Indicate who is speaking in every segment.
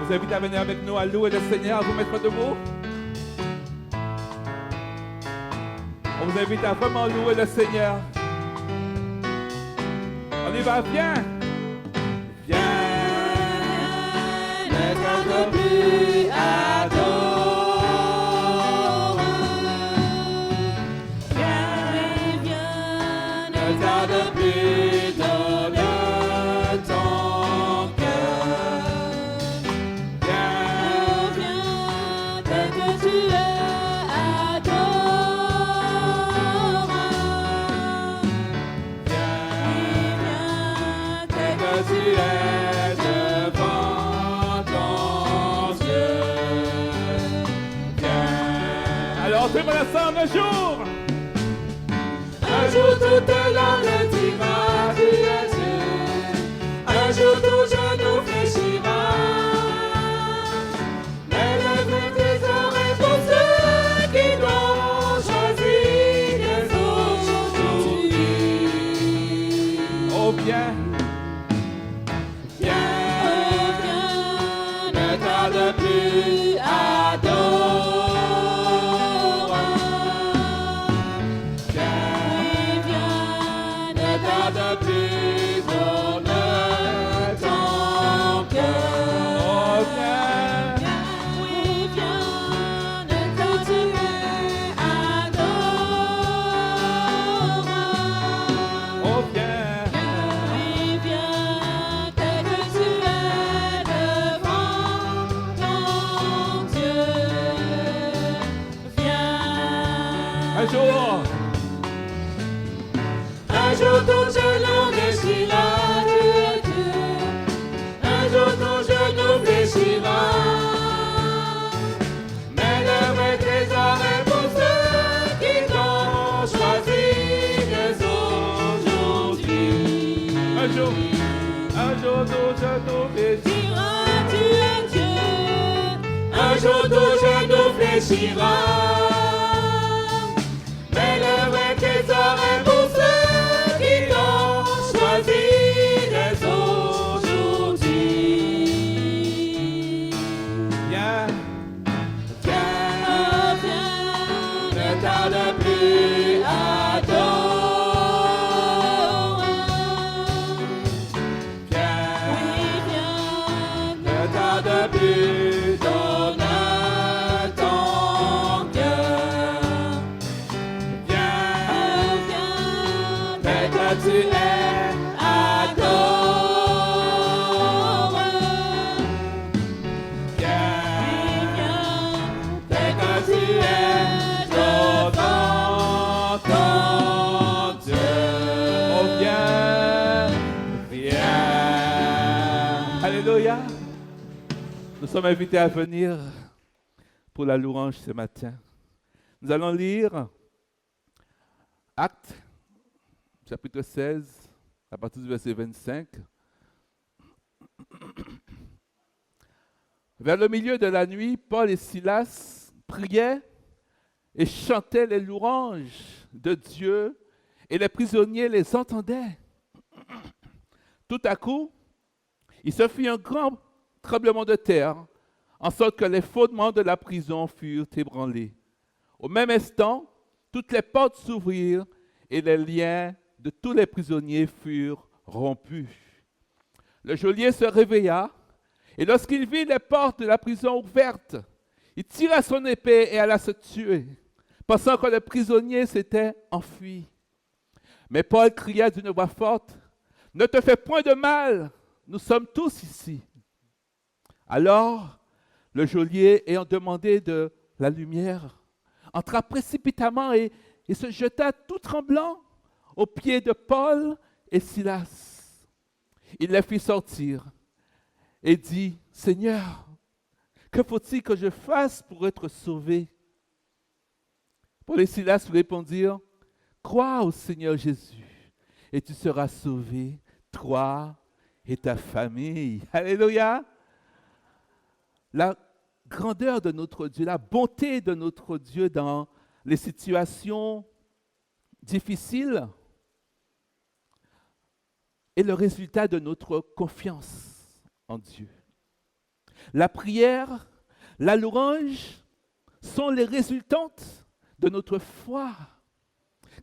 Speaker 1: vous invite à venir avec nous à louer le Seigneur, à vous mettre debout. On vous invite à vraiment louer le Seigneur. On y va, viens. Viens, ne tarde plus à viens, ne tarde plus, donne ton cœur. Viens,
Speaker 2: tel que tu es adorant.
Speaker 1: viens, tel que tu es devant ton Dieu. Viens. Alors, fais-moi la sang un jour.
Speaker 2: Un jour toute langue dira tu es Dieu. Un jour tout genou fléchira. Mais lève tes oreilles pour ceux qui t'ont choisi dès aujourd'hui.
Speaker 1: Oh, viens.
Speaker 2: Viens, ne tarde plus, adorant.
Speaker 1: Viens.
Speaker 2: Ne tarde plus, donne ton cœur.
Speaker 1: Oh, viens.
Speaker 2: Oui, viens, ne tarde plus, adorant.
Speaker 1: Oh, viens.
Speaker 2: Oui, viens, tel que tu es devant ton Dieu. Viens.
Speaker 1: Un jour.
Speaker 2: Un jour ton genou fléchira, tu es Dieu. Un jour ton genou fléchira. Mais lève tes oreilles pour ceux qui t'ont choisi dès aujourd'hui.
Speaker 1: Un jour ton genou fléchira.
Speaker 2: Tu es Dieu. Un jour ton genou fléchira. Mais lève tes oreilles pour ceux qui t'ont choisi dès aujourd'hui.
Speaker 1: Viens.
Speaker 2: Viens, ne tarde plus, adorant. Oui,
Speaker 1: Viens.
Speaker 2: viens, ne tarde plus, donne ton cœur.
Speaker 1: Viens.
Speaker 2: Tel que tu es, adore.
Speaker 1: Viens.
Speaker 2: Tel que tu es, devant ton Dieu.
Speaker 1: Oh, viens. Viens. Alléluia. Nous sommes invités à venir pour la louange ce matin. Nous allons lire Actes, chapitre 16, à partir du verset 25. Vers le milieu de la nuit, Paul et Silas priaient et chantaient les louanges de Dieu, et les prisonniers les entendaient. Tout à coup, il se fit un grand tremblement de terre, en sorte que les fondements de la prison furent ébranlés. Au même instant, toutes les portes s'ouvrirent et les liens de tous les prisonniers furent rompus. Le geôlier se réveilla et lorsqu'il vit les portes de la prison ouvertes, il tira son épée et alla se tuer, pensant que le prisonnier s'était enfui. Mais Paul cria d'une voix forte, « Ne te fais point de mal, nous sommes tous ici. » Alors, le geôlier, ayant demandé de la lumière, entra précipitamment et se jeta tout tremblant aux pieds de Paul et Silas. Il les fit sortir et dit, « Seigneur, que faut-il que je fasse pour être sauvé ?» Paul et Silas lui répondirent, « Crois au Seigneur Jésus et tu seras sauvé, toi et ta famille. » Alléluia! La grandeur de notre Dieu, la bonté de notre Dieu dans les situations difficiles est le résultat de notre confiance en Dieu. La prière, la louange sont les résultantes de notre foi.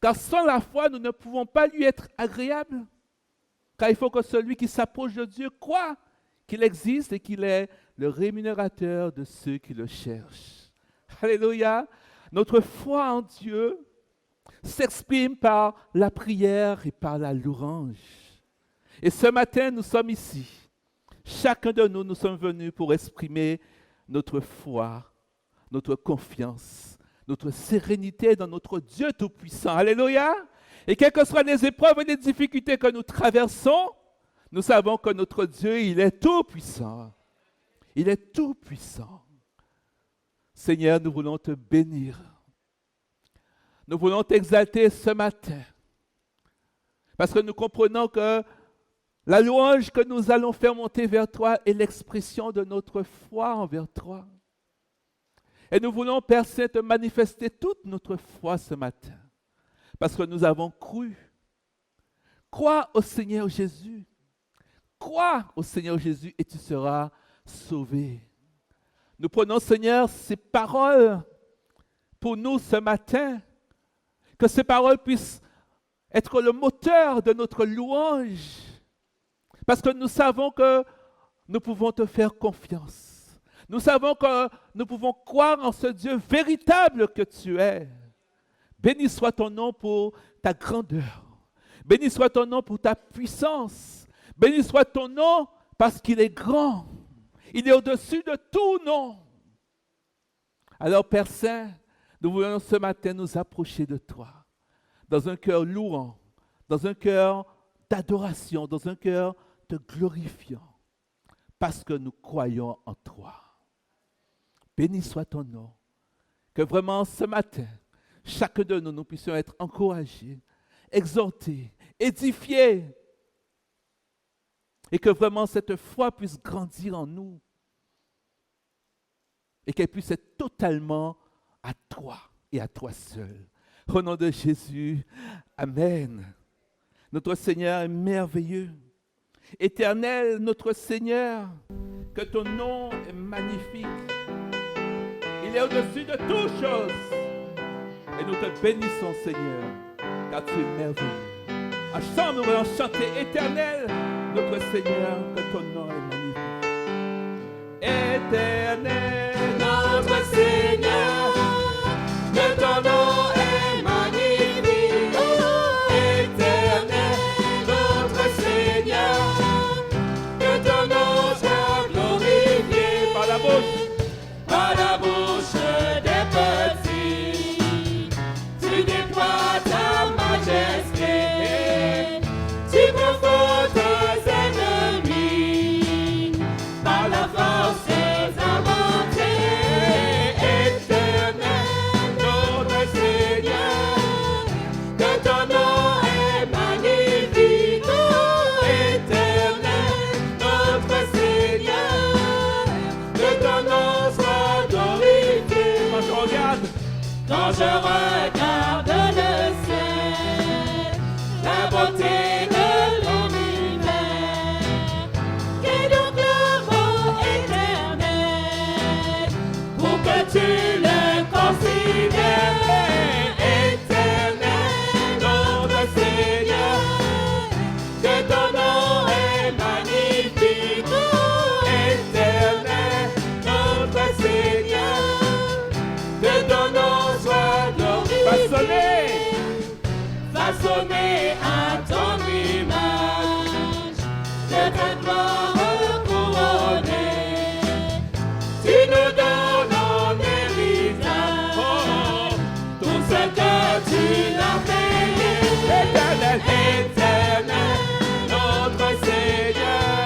Speaker 1: Car sans la foi, nous ne pouvons pas lui être agréables. Car il faut que celui qui s'approche de Dieu croit qu'il existe et qu'il est le rémunérateur de ceux qui le cherchent. Alléluia. Notre foi en Dieu s'exprime par la prière et par la louange. Et ce matin, nous sommes ici. Chacun de nous, nous sommes venus pour exprimer notre foi, notre confiance, notre sérénité dans notre Dieu Tout-Puissant. Alléluia. Et quelles que soient les épreuves et les difficultés que nous traversons, nous savons que notre Dieu, il est tout-puissant. Il est tout-puissant. Seigneur, nous voulons te bénir. Nous voulons t'exalter ce matin. Parce que nous comprenons que la louange que nous allons faire monter vers toi est l'expression de notre foi envers toi. Et nous voulons, Père Saint, te manifester toute notre foi ce matin. Parce que nous avons cru. Crois au Seigneur Jésus. Crois au Seigneur Jésus et tu seras sauvé. Nous prenons, Seigneur, ces paroles pour nous ce matin. Que ces paroles puissent être le moteur de notre louange. Parce que nous savons que nous pouvons te faire confiance. Nous savons que nous pouvons croire en ce Dieu véritable que tu es. Béni soit ton nom pour ta grandeur. Béni soit ton nom pour ta puissance. Béni soit ton nom parce qu'il est grand. Il est au-dessus de tout nom. Alors, Père Saint, nous voulons ce matin nous approcher de toi. Dans un cœur louant, dans un cœur d'adoration, dans un cœur te glorifiant. Parce que nous croyons en toi. Béni soit ton nom. Que vraiment ce matin, chacun de nous, nous puissions être encouragés, exhortés, édifiés. Et que vraiment cette foi puisse grandir en nous. Et qu'elle puisse être totalement à toi et à toi seul. Au nom de Jésus, Amen. Notre Seigneur est merveilleux. Éternel, notre Seigneur, que ton nom est magnifique. Il est au-dessus de toutes choses. Et nous te bénissons, Seigneur, car tu es merveilleux. Ensemble, nous allons chanter Éternel, notre Seigneur, que ton nom est magnifique. Éternel,
Speaker 2: Notre Seigneur, que ton nom est magnifique. Éternel, notre Seigneur, que ton nom soit glorifié
Speaker 1: par la bouche
Speaker 2: des petits. Tu déploies ta majesté, tu confortes tes ennemis par la force de ta bonté. Éternel, notre Seigneur, que ton nom est magnifique. Éternel, notre Seigneur, que ton nom soit glorifié. Quand je regarde le ciel, la beauté de l'univers, qu'est donc le mot éternel pour que tu le considères. Éternel, notre Seigneur, que ton nom est magnifique. Éternel, notre Seigneur, que ton nom soit glorifié. Façonné à ton image, de ta gloire couronnée, tu nous donnes en héritage tout ce que tu as fait. Éternel, éternel, notre Seigneur,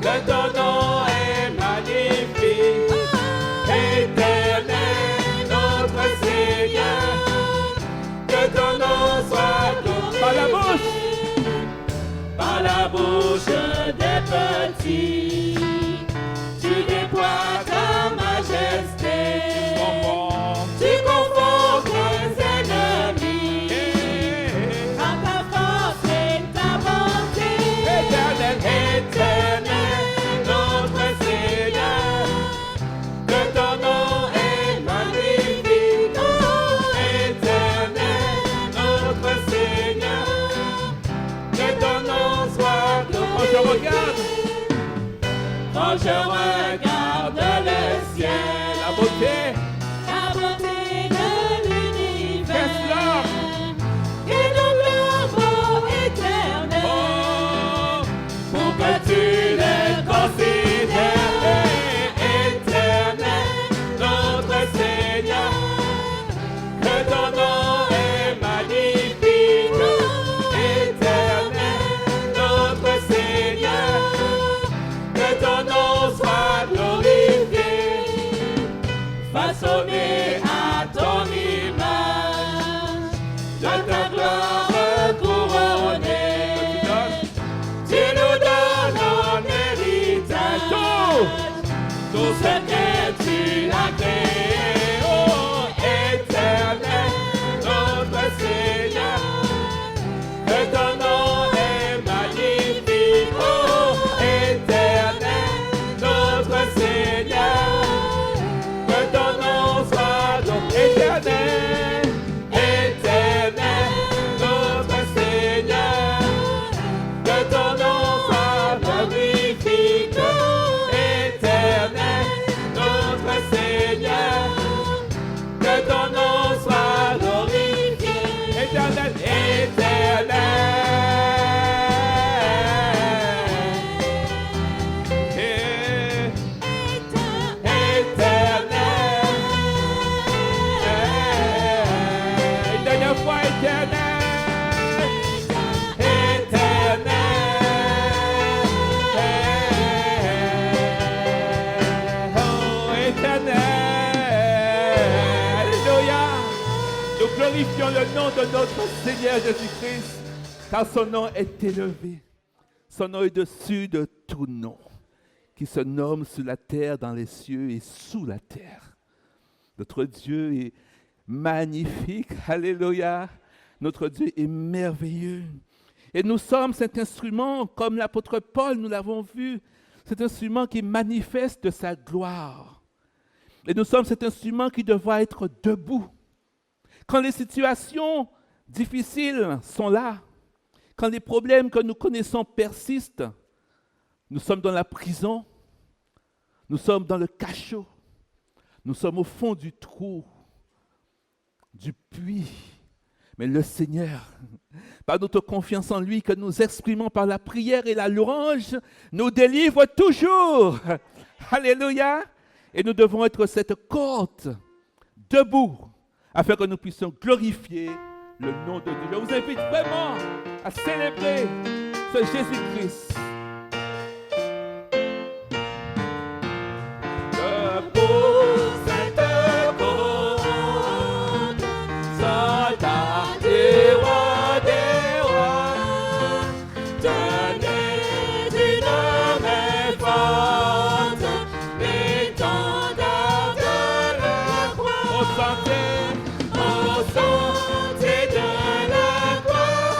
Speaker 2: que ton nom est magnifique. Éternel, notre Seigneur, que ton nom soit glorifié. Par la bouche des petits, tu déploies ta majesté. Tu convoques tes ennemis par ta force et ta bonté. Éternel, éternel, notre Seigneur, quand je regarde le ciel,
Speaker 1: la beauté,
Speaker 2: la beauté de l'univers,
Speaker 1: qu'est-ce là?
Speaker 2: et ton beau éternel,
Speaker 1: Oh,
Speaker 2: pour que tu le considères éternel, notre Seigneur, que ton nom est magnifique, éternel, notre Seigneur, que ton nom soit glorifié, façonné à ton image, de ta gloire couronnée, tu nous donnes en héritage tout ce que tu as créé, oh éternel, notre Seigneur, que ton nom est magnifique, oh éternel, notre Seigneur, que ton nom soit donc
Speaker 1: éternel,
Speaker 2: éternel, notre Seigneur, que ton nom soit magnifique, éternel, notre Seigneur, que ton nom soit glorifié,
Speaker 1: éternel,
Speaker 2: éternel,
Speaker 1: une dernière fois, éternel, oh, éternel, alléluia, nous glorifions le nom de notre Seigneur Jésus-Christ, car son nom est élevé, son nom est dessus de tout nom, qui se nomme sur la terre, dans les cieux et sous la terre. Notre Dieu est magnifique, alléluia. Notre Dieu est merveilleux. Et nous sommes cet instrument, comme l'apôtre Paul, nous l'avons vu, cet instrument qui manifeste sa gloire. Et nous sommes cet instrument qui devra être debout. Quand les situations difficiles sont là, quand les problèmes que nous connaissons persistent, nous sommes dans la prison, nous sommes dans le cachot, nous sommes au fond du trou, du puits. Mais le Seigneur, par notre confiance en lui que nous exprimons par la prière et la louange, nous délivre toujours. Alléluia. Et nous devons être cette côte debout afin que nous puissions glorifier le nom de Dieu. Je vous invite vraiment à célébrer ce Jésus-Christ.
Speaker 2: pour cette côte, soldat du roi des rois, tenez d'une main forte l'étendard de la croix.
Speaker 1: Au sentier,
Speaker 2: Au sentier de la croix,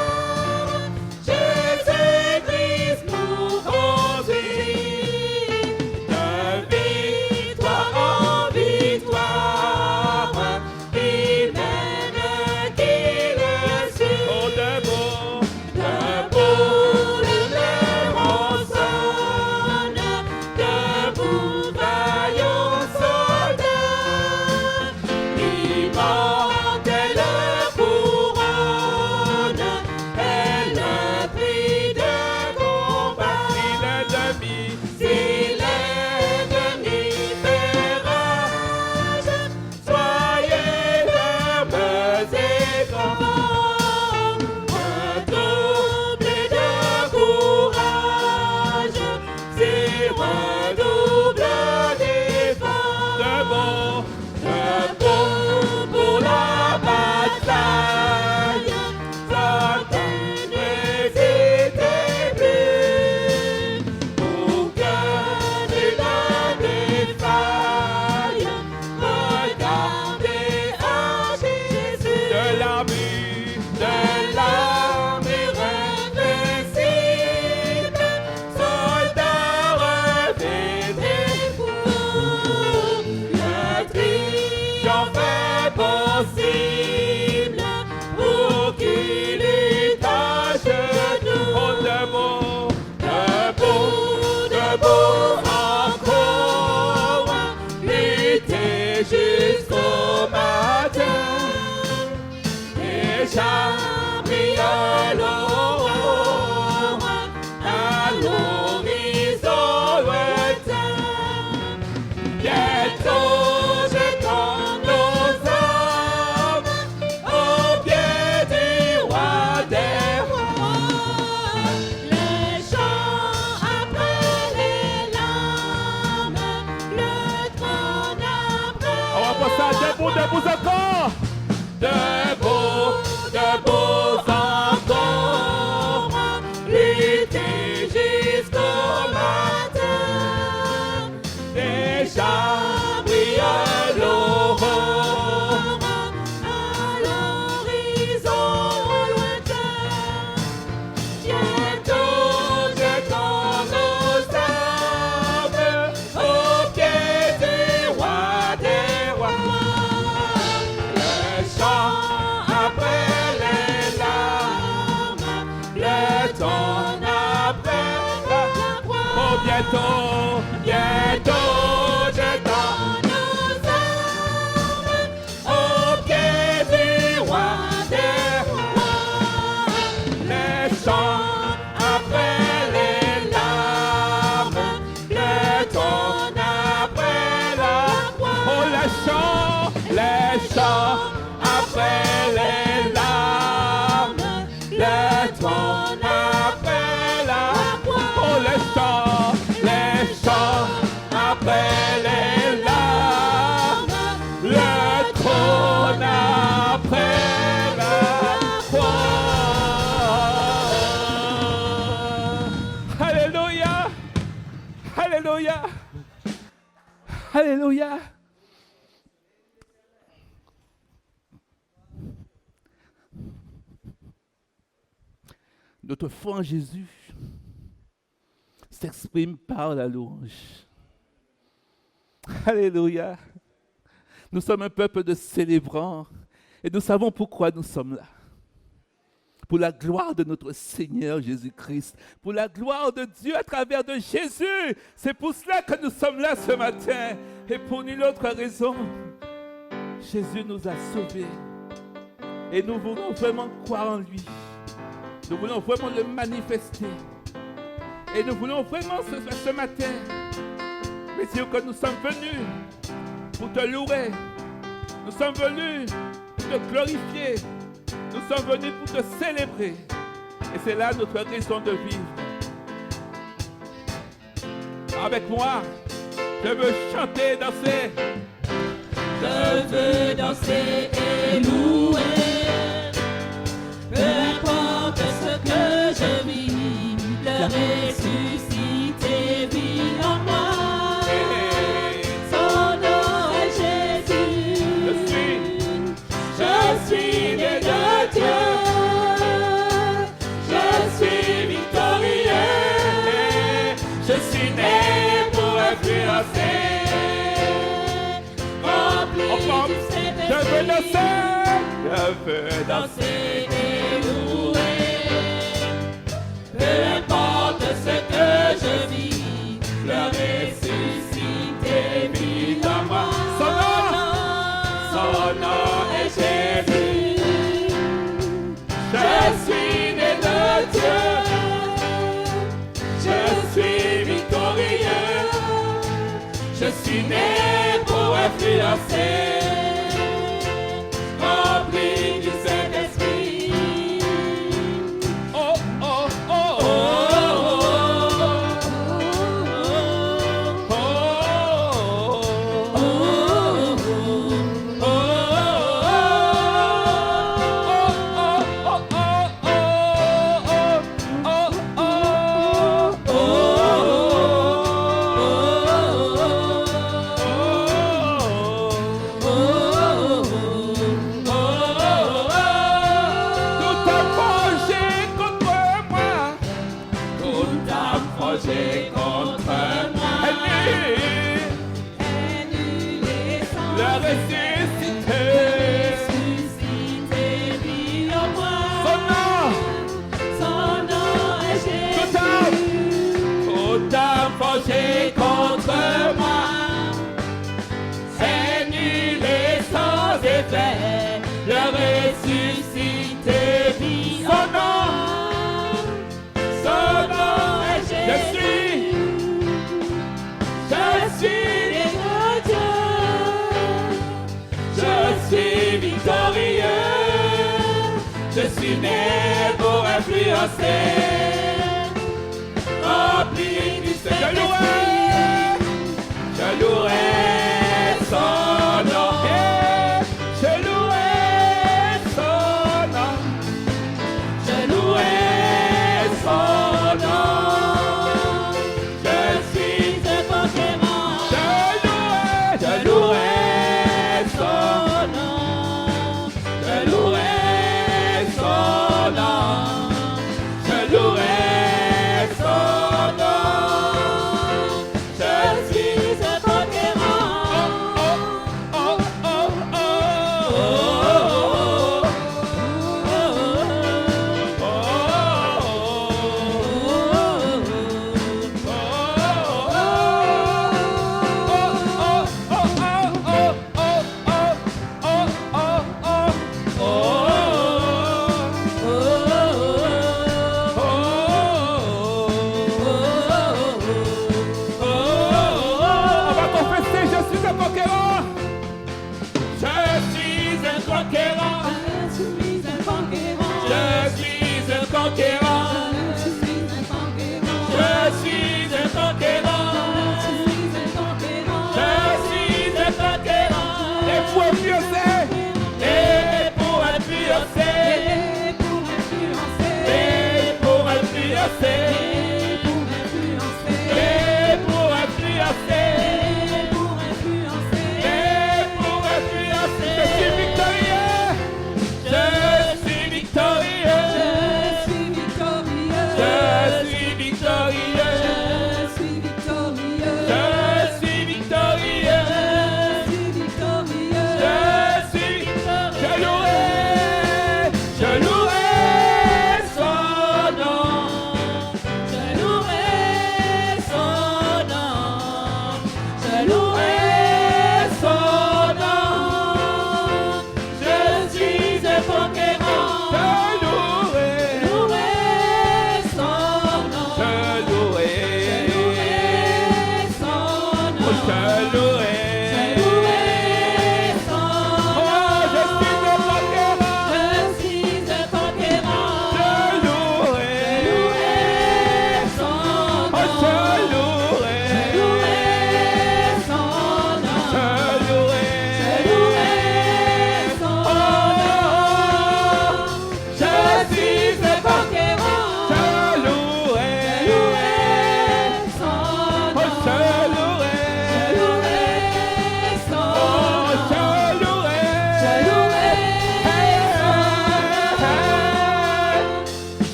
Speaker 2: Jésus-Christ nous
Speaker 1: debout encore.
Speaker 2: Debout, debout encore, lutter jusqu'au matin. Déjà brille l'aurore à l'horizon lointain. Bientôt jetons nos armes au pied du roi des rois. Le chant après les larmes, le ton après la croix.
Speaker 1: Oh, bientôt.
Speaker 2: Bientôt jetons nos armes au pied du roi des rois. Les chants après les larmes, le ton après la croix.
Speaker 1: Oh, les chants
Speaker 2: après les larmes, le ton après la croix.
Speaker 1: Oh, les chants
Speaker 2: après les larmes, le trône après la croix.
Speaker 1: Alléluia. Alléluia. Alléluia. Notre foi en Jésus s'exprime par la louange. Alléluia. Nous sommes un peuple de célébrants et nous savons pourquoi nous sommes là. Pour la gloire de notre Seigneur Jésus-Christ, pour la gloire de Dieu à travers de Jésus. C'est pour cela que nous sommes là ce matin et pour nulle autre raison. Jésus nous a sauvés et nous voulons vraiment croire en lui. Nous voulons vraiment le manifester. Et nous voulons vraiment ce matin, mais dire que nous sommes venus pour te louer. Nous sommes venus pour te glorifier. Nous sommes venus pour te célébrer. Et c'est là notre raison de vivre. Avec moi, je veux chanter, danser.
Speaker 2: Je veux danser et louer. Peu importe ce que je vis, le ressuscité vit en moi. Son nom est Jésus. Je suis né de Dieu. Je suis victorieux. Je suis né pour influencer. Rempli du Saint-Esprit.
Speaker 1: Je veux danser.
Speaker 2: Je veux danser et louer. Peu importe ce que je vis, le ressuscité vit en moi. Son nom est Jésus. Je suis né de Dieu. Je suis victorieux. Je suis né pour influencer. Rempli du Saint-Esprit.
Speaker 1: Oh, oh, oh, oh.
Speaker 2: Forgé contre moi.
Speaker 1: Le ressuscité.
Speaker 2: Vit en moi.
Speaker 1: Son nom.
Speaker 2: Son nom est Jésus.
Speaker 1: Toute âme forgée
Speaker 2: Contre moi. C'est nul et sans effet. Le ressuscité vit en moi. Son nom est Jésus. Je suis né de Dieu. Je suis victorieux. Je suis né pour influencer. Rempli du Saint-Esprit. Je louerai son nom.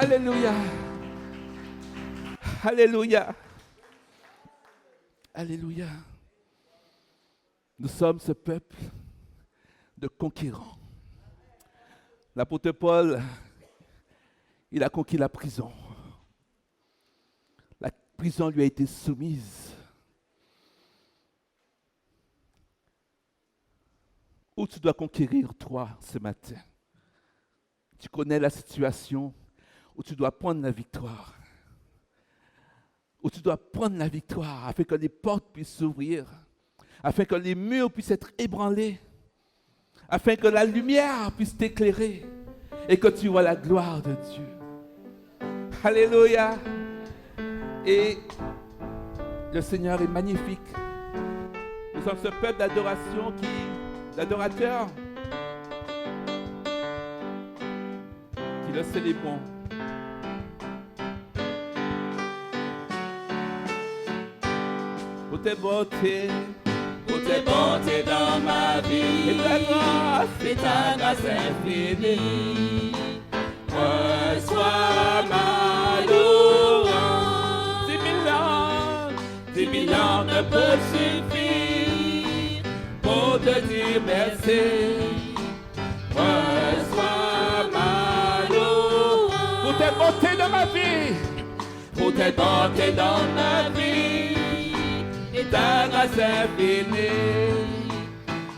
Speaker 1: Alléluia. Alléluia. Alléluia. Nous sommes ce peuple de conquérants. L'apôtre Paul, il a conquis la prison. La prison lui a été soumise. Où tu dois conquérir, toi, ce matin? Tu connais la situation où tu dois prendre la victoire. Où tu dois prendre la victoire afin que les portes puissent s'ouvrir, afin que les murs puissent être ébranlés, afin que la lumière puisse t'éclairer et que tu vois la gloire de Dieu. Alléluia. Et le Seigneur est magnifique. Nous sommes ce peuple d'adoration d'adorateurs qui le célébrons. Pour tes bontés,
Speaker 2: dans ma vie,
Speaker 1: et ta grâce
Speaker 2: infinie, reçois ma louange. 10 000 ans ne peuvent suffire pour te dire merci. Reçois ma louange.
Speaker 1: pour tes bontés dans ma vie,
Speaker 2: Pour tes bontés dans ma vie et ta grâce infinie,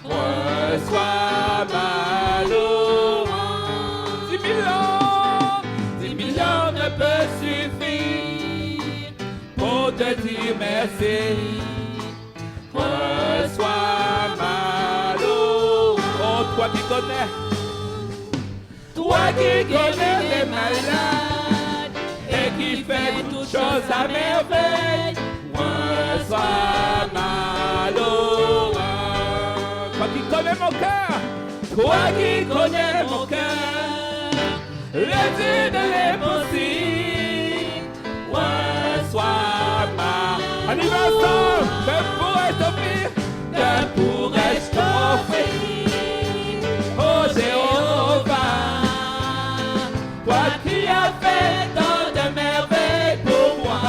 Speaker 2: reçois ma louange.
Speaker 1: 10 000 ans,
Speaker 2: 10 000 ans ne peuvent suffire pour te dire merci. Reçois ma louange.
Speaker 1: oh toi qui connais,
Speaker 2: Toi qui connais les malades et qui fais toutes choses à merveille, reçois ma louange.
Speaker 1: toi qui connais mon cœur,
Speaker 2: Toi qui connais mon cœur, le Dieu de l'impossible, reçois ma
Speaker 1: on y va ensemble, que pourrais-je t'offrir?
Speaker 2: Que pourrais-je t'offrir, oh Jéhovah, toi qui as fait tant de merveilles pour moi.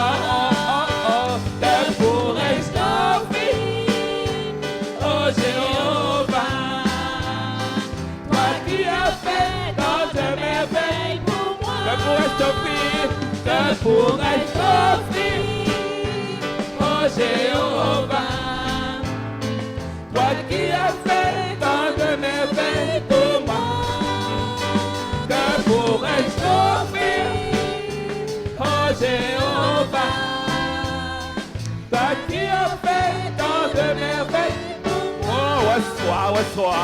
Speaker 2: Que pourrais-je t'offrir, oh Jéhovah, toi qui as fait tant de merveilles pour moi.
Speaker 1: Que pourrais-je t'offrir?
Speaker 2: Que pourrais-je t'offrir, oh Jéhovah, toi qui as fait tant de merveilles pour moi. Que pourrais-je t'offrir, oh Jéhovah, toi qui as fait tant de merveilles pour moi.
Speaker 1: Oh, reçois.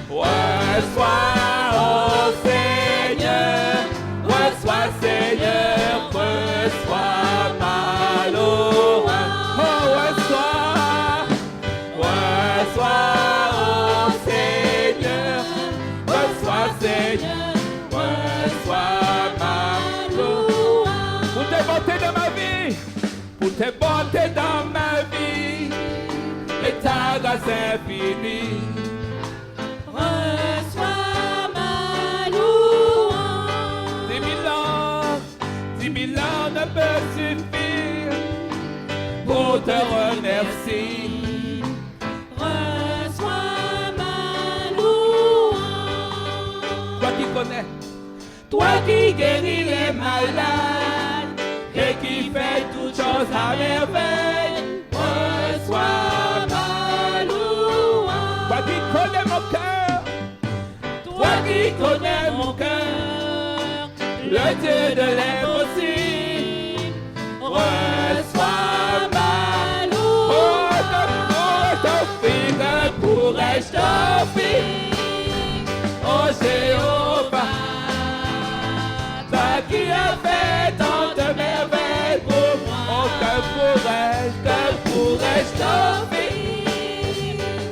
Speaker 2: Reçois, oh Seigneur, reçois Seigneur, reçois ma louange.
Speaker 1: Oh, reçois.
Speaker 2: Reçois, oh Seigneur, reçois Seigneur, reçois ma louange.
Speaker 1: Pour tes bontés dans ma vie, pour tes bontés dans ma vie,
Speaker 2: Et ta grâce infinie, reçois ma louange.
Speaker 1: 10 000 ans ne peuvent suffire
Speaker 2: Pour te remercier, reçois ma louange.
Speaker 1: toi qui connais,
Speaker 2: Toi qui guéris les malades et qui fais toutes choses à merveille, reçois ma louange.
Speaker 1: toi qui connais mon cœur,
Speaker 2: Toi qui connais mon cœur, le Dieu de l'impossible, reçois ma louange. Que pourrais-je t'offrir, oh Jéhovah, toi qui as fait tant de merveilles pour moi.
Speaker 1: oh
Speaker 2: Que pourrais-je t'offrir,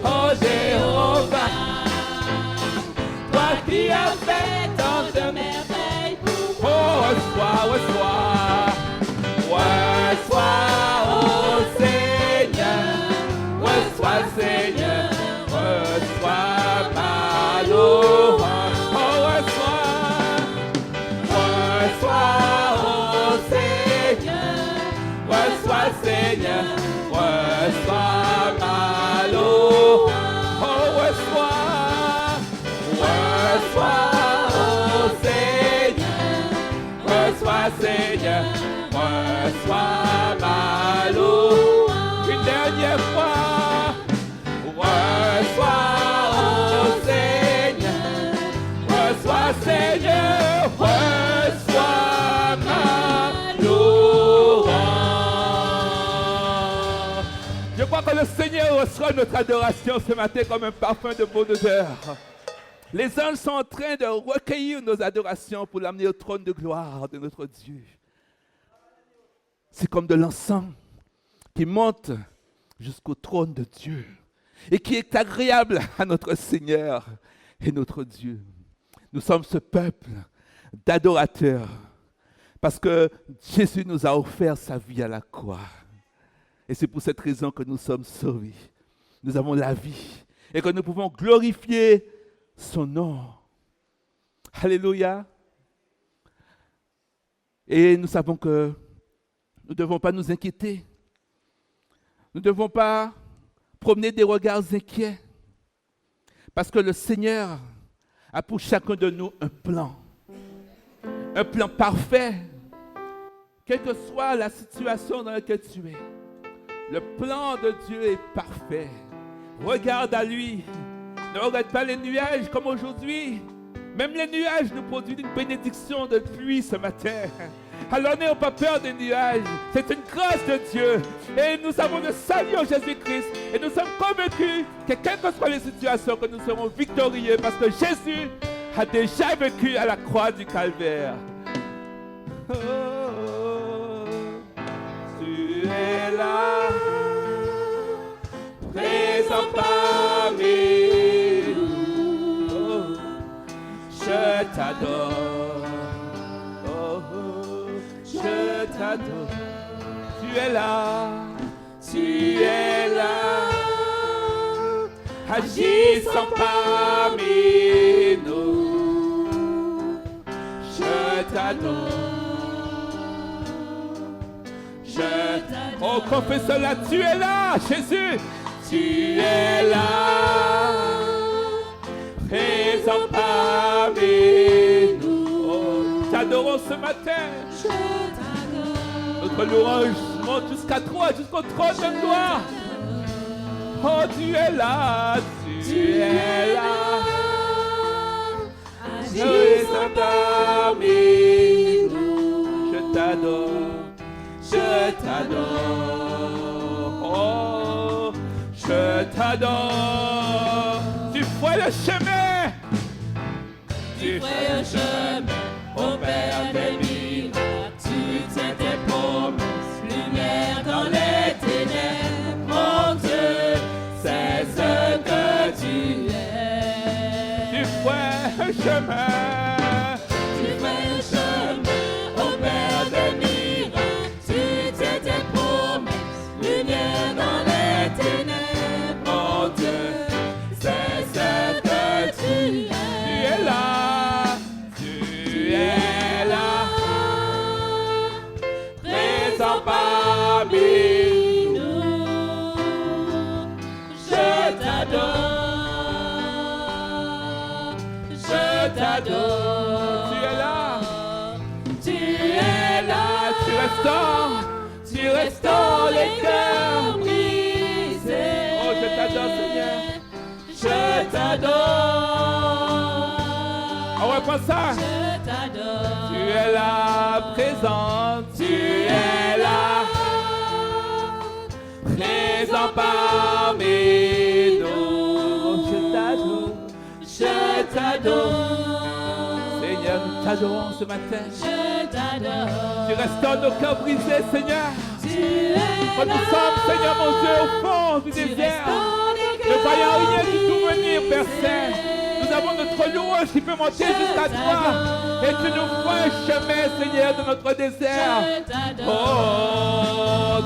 Speaker 2: oh Jéhovah, toi qui as fait tant de merveilles pour moi.
Speaker 1: oh, reçois.
Speaker 2: Reçois, oh Seigneur, reçois Seigneur, reçois ma louange.
Speaker 1: Oh, reçois.
Speaker 2: Seigneur, reçois ma louange. Oh, reçois, oh Seigneur, reçois Seigneur, reçois ma louange. Une dernière fois, reçois, oh Seigneur, reçois Seigneur, reçois ma louange. Je crois que le Seigneur reçoit notre adoration ce matin comme un parfum de bonne odeur. Les anges sont en train de recueillir nos adorations pour l'amener au trône de gloire de notre Dieu. C'est comme de l'encens qui monte jusqu'au trône de Dieu et qui est agréable à notre Seigneur et notre Dieu. Nous sommes ce peuple d'adorateurs parce que Jésus nous a offert sa vie à la croix. Et c'est pour cette raison que nous sommes sauvés. Nous avons la vie et que nous pouvons glorifier son nom. Alléluia. Et nous savons que nous ne devons pas nous inquiéter. Nous ne devons pas promener des regards inquiets. Parce que le Seigneur a pour chacun de nous un plan. Un plan parfait. Quelle que soit la situation dans laquelle tu es. Le plan de Dieu est parfait. Regarde à lui. Ne regarde pas les nuages comme aujourd'hui. Même les nuages nous produisent une bénédiction de pluie ce matin. Alors n'ayons pas peur des nuages. C'est une grâce de Dieu. Et nous avons le salut en Jésus-Christ. Et nous sommes convaincus que quelles que soient les situations, que nous serons victorieux parce que Jésus a déjà vécu à la croix du Calvaire. Oh, tu es là, présent parmi nous. Oh, je t'adore. Oh, je t'adore. Tu es là, agissant parmi nous. Je t'adore. Oh, confesse-la, tu es là, Jésus. Tu es là, présent parmi nous. Oh, t'adorons ce matin. Notre louange monte jusqu'à toi, jusqu'au trône de gloire. Oh, tu es là, tu es là, agissant parmi nous. Je t'adore. Je t'adore, oh, je t'adore. Tu ferais le chemin, au Père des miracles. Tu tiens tes promesses, lumière dans les ténèbres. Mon Dieu, c'est ce que tu es. Tu ferais le chemin. Parmi nous, je t'adore, tu es là, tu restaures les cœurs brisés. Oh, je t'adore, Seigneur, je t'adore. On reprend ça. Je t'adore. Tu es là, présente, tu es là. Présent parmi nous. Je t'adore. Seigneur, nous t'adorons ce matin. Je t'adore. Tu restaures nos cœurs brisés, Seigneur. Quand nous sommes, Seigneur mon Dieu, au fond du désert, ne voyons rien du tout venir, Père Saint. Nous avons notre louange qui peut monter jusqu'à toi. Et tu nous feras un chemin, Seigneur, de notre désert. Oh,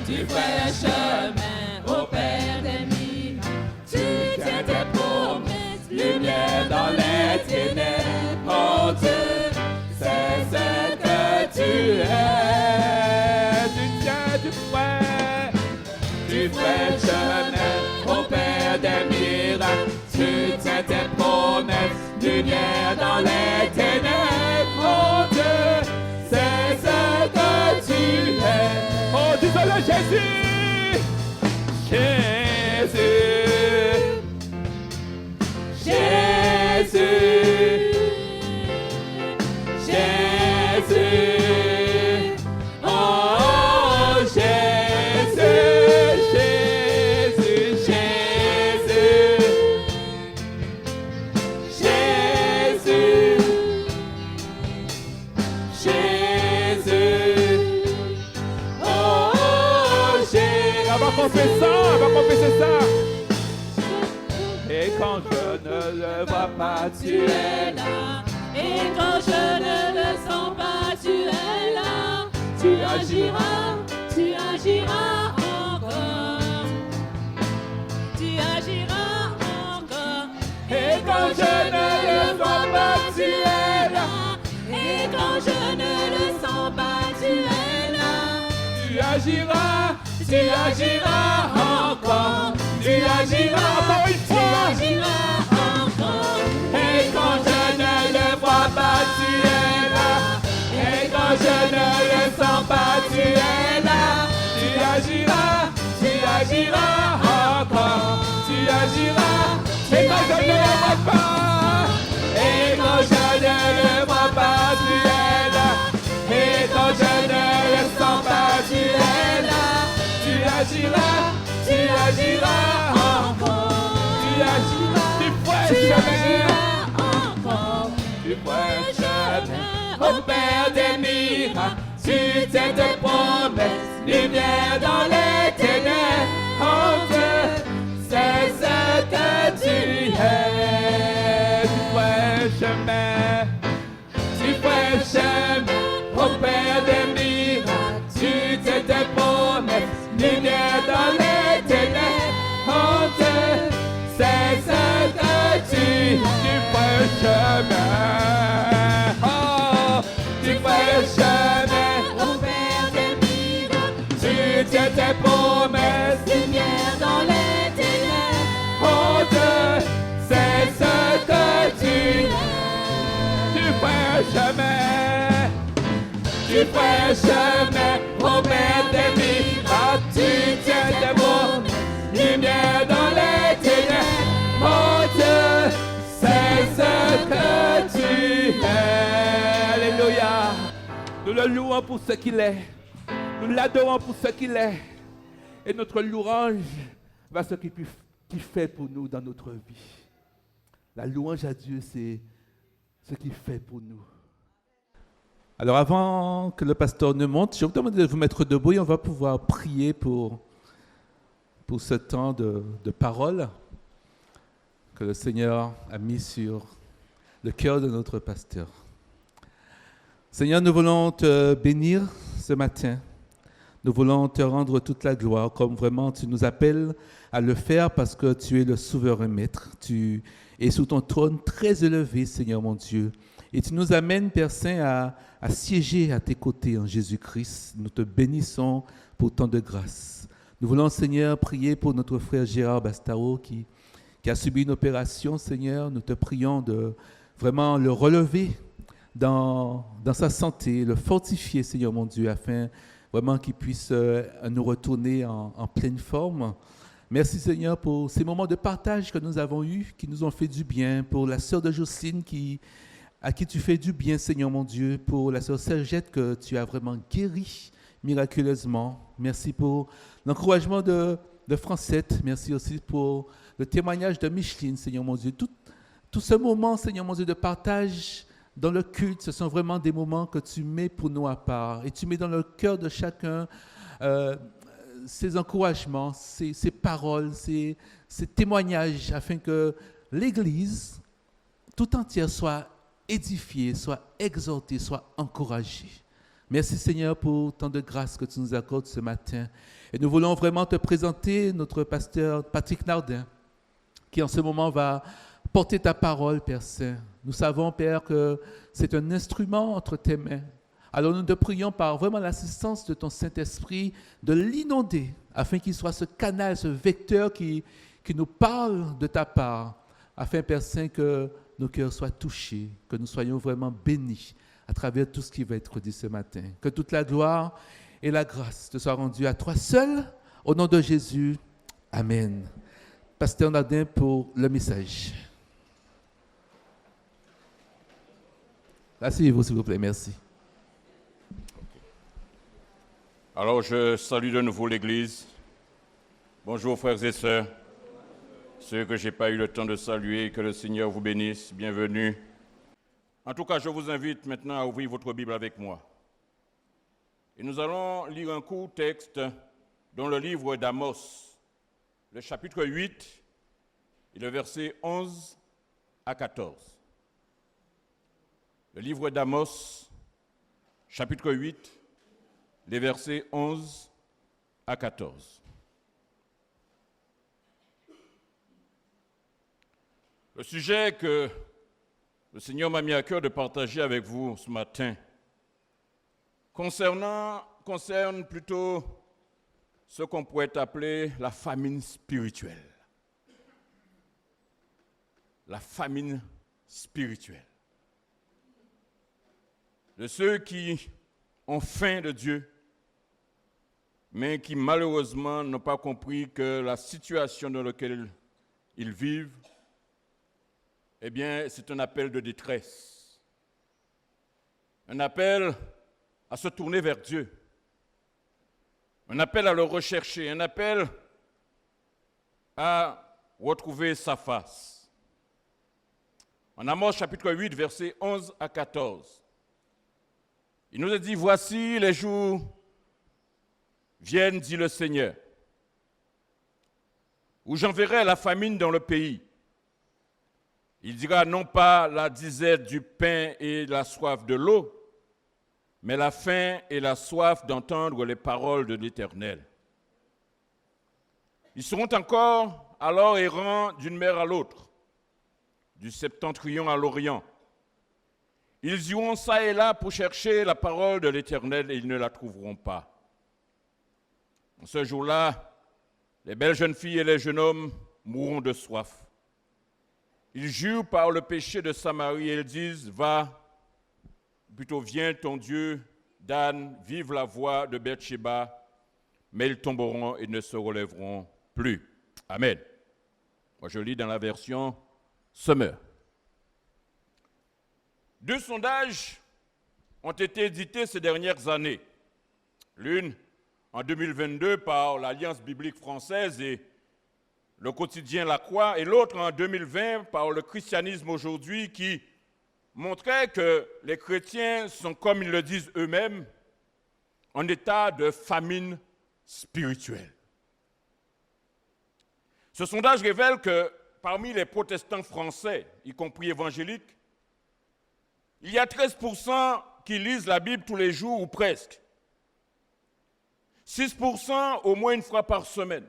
Speaker 2: tu fais un chemin au Père des miracles. Tu tiens tes promesses, lumière dans les ténèbres. Oh Dieu, c'est ce que tu es. tu tiens tes promesses, lumière dans les ténèbres, oh Dieu, c'est ce que tu es.
Speaker 1: Oh, disons-le, Jésus.
Speaker 2: Jésus, Jésus, Jésus, oh Jésus, Jésus, Jésus, Jésus, oh Jésus.
Speaker 1: On va confesser ça, on va confesser ça. Et quand je ne le vois pas, tu es là.
Speaker 2: Et quand je ne le sens pas, tu es là. Tu agiras encore. Tu agiras encore. Et quand je ne le vois pas, tu es là. Et quand je ne le sens pas, tu es là.
Speaker 1: Tu agiras
Speaker 2: Encore. Tu agiras
Speaker 1: encore une
Speaker 2: Tu
Speaker 1: fois.
Speaker 2: agiras encore. Et quand je ne le vois pas, tu es là. Et quand je ne le sens pas, tu es là. Tu agiras encore.
Speaker 1: Tu agiras. Et quand je ne le vois pas,
Speaker 2: Et quand je ne le vois pas, tu es là. Et quand je ne le sens pas, tu es là. Tu agiras encore.
Speaker 1: tu ferais jamais.
Speaker 2: Encore.
Speaker 1: Tu ferais jamais.
Speaker 2: Au Père des miracles, tu tiens tes promesses, lumière dans les ténèbres, oh Dieu, c'est ce que tu es.
Speaker 1: Tu ferais jamais.
Speaker 2: Au Père des miracles, tu tiens tes promesses, lumière dans les ténèbres, oh Dieu, c'est ce que tu es.
Speaker 1: Tu ferais jamais. Oh,
Speaker 2: Tu ferais jamais, au Père des miracles, tu tiens tes promesses, lumière dans les ténèbres, oh Dieu, c'est ce que tu es.
Speaker 1: tu ferais jamais.
Speaker 2: Tu ferais jamais, au Père des miracles, tu tiens tes promesses, lumière dans les ténèbres, oh Dieu, c'est ce que tu es.
Speaker 1: Alléluia. Nous le louons pour ce qu'il est. Nous l'adorons pour ce qu'il est. Et notre louange va ce qu'il fait pour nous dans notre vie. La louange à Dieu, c'est ce qu'il fait pour nous. Alors avant que le pasteur ne monte, je vous demande de vous mettre debout et on va pouvoir prier pour ce temps de parole que le Seigneur a mis sur le cœur de notre pasteur. Seigneur, nous voulons te bénir ce matin. Nous voulons te rendre toute la gloire, comme vraiment tu nous appelles à le faire parce que tu es le souverain maître. Tu es sous ton trône très élevé, Seigneur mon Dieu. Et tu nous amènes, Père Saint, à siéger à tes côtés en Jésus-Christ. Nous te bénissons pour tant de grâce. Nous voulons, Seigneur, prier pour notre frère Gérard Bastaro qui a subi une opération, Seigneur. Nous te prions de vraiment le relever dans sa santé, le fortifier, Seigneur mon Dieu, afin vraiment qu'il puisse nous retourner en pleine forme. Merci, Seigneur, pour ces moments de partage que nous avons eus, qui nous ont fait du bien, pour la sœur de Jocelyne à qui tu fais du bien, Seigneur mon Dieu, pour la sœur Sergette que tu as vraiment guérie miraculeusement. Merci pour l'encouragement de Francette. Merci aussi pour le témoignage de Micheline, Seigneur mon Dieu. Tout ce moment, Seigneur mon Dieu, de partage dans le culte, ce sont vraiment des moments que tu mets pour nous à part. Et tu mets dans le cœur de chacun ces encouragements, ces paroles, ces témoignages, afin que l'Église tout entière soit édifiée, soit exhortée, soit encouragée. Merci Seigneur pour tant de grâce que tu nous accordes ce matin. Et nous voulons vraiment te présenter notre pasteur Patrick Nardin, qui en ce moment va porter ta parole, Père Saint. Nous savons, Père, que c'est un instrument entre tes mains. Alors nous te prions par vraiment l'assistance de ton Saint-Esprit de l'inonder, afin qu'il soit ce canal, ce vecteur qui qui nous parle de ta part, afin, Père Saint, que nos cœurs soient touchés, que nous soyons vraiment bénis à travers tout ce qui va être dit ce matin. Que toute la gloire et la grâce te soient rendues à toi seul, au nom de Jésus. Amen. Pasteur Nadin pour le message. Asseyez-vous, s'il vous plaît. Merci.
Speaker 3: Alors, je salue de nouveau l'Église. Bonjour, frères et sœurs. Ceux que je n'ai pas eu le temps de saluer, que le Seigneur vous bénisse. Bienvenue. En tout cas, je vous invite maintenant à ouvrir votre Bible avec moi. Et nous allons lire un court texte dans le livre d'Amos, le chapitre 8, et le verset 11 à 14. Le livre d'Amos, chapitre 8, les versets 11 à 14. Le sujet que le Seigneur m'a mis à cœur de partager avec vous ce matin concerne plutôt ce qu'on pourrait appeler la famine spirituelle. La famine spirituelle. De ceux qui ont faim de Dieu, mais qui malheureusement n'ont pas compris que la situation dans laquelle ils vivent, eh bien, c'est un appel de détresse. Un appel à se tourner vers Dieu. Un appel à le rechercher. Un appel à retrouver sa face. En Amos chapitre 8, versets 11 à 14, il nous a dit, « Voici les jours viennent, dit le Seigneur, où j'enverrai la famine dans le pays. Il dira non pas la disette du pain et la soif de l'eau, mais la faim et la soif d'entendre les paroles de l'Éternel. Ils seront encore alors errants d'une mer à l'autre, du septentrion à l'orient. Ils iront ça et là pour chercher la parole de l'Éternel et ils ne la trouveront pas. En ce jour-là, les belles jeunes filles et les jeunes hommes mourront de soif. Ils jurent par le péché de Samarie et ils disent, va, plutôt viens ton Dieu, Dan, vive la voix de Beersheba, mais ils tomberont et ne se relèveront plus. Amen. Moi, je lis dans la version Sommer. 2 sondages ont été édités ces dernières années. L'une en 2022 par l'Alliance biblique française et le quotidien La Croix, et l'autre en 2020 par le Christianisme aujourd'hui, qui montrait que les chrétiens sont, comme ils le disent eux-mêmes, en état de famine spirituelle. Ce sondage révèle que parmi les protestants français, y compris évangéliques, il y a 13% qui lisent la Bible tous les jours ou presque. 6% au moins une fois par semaine.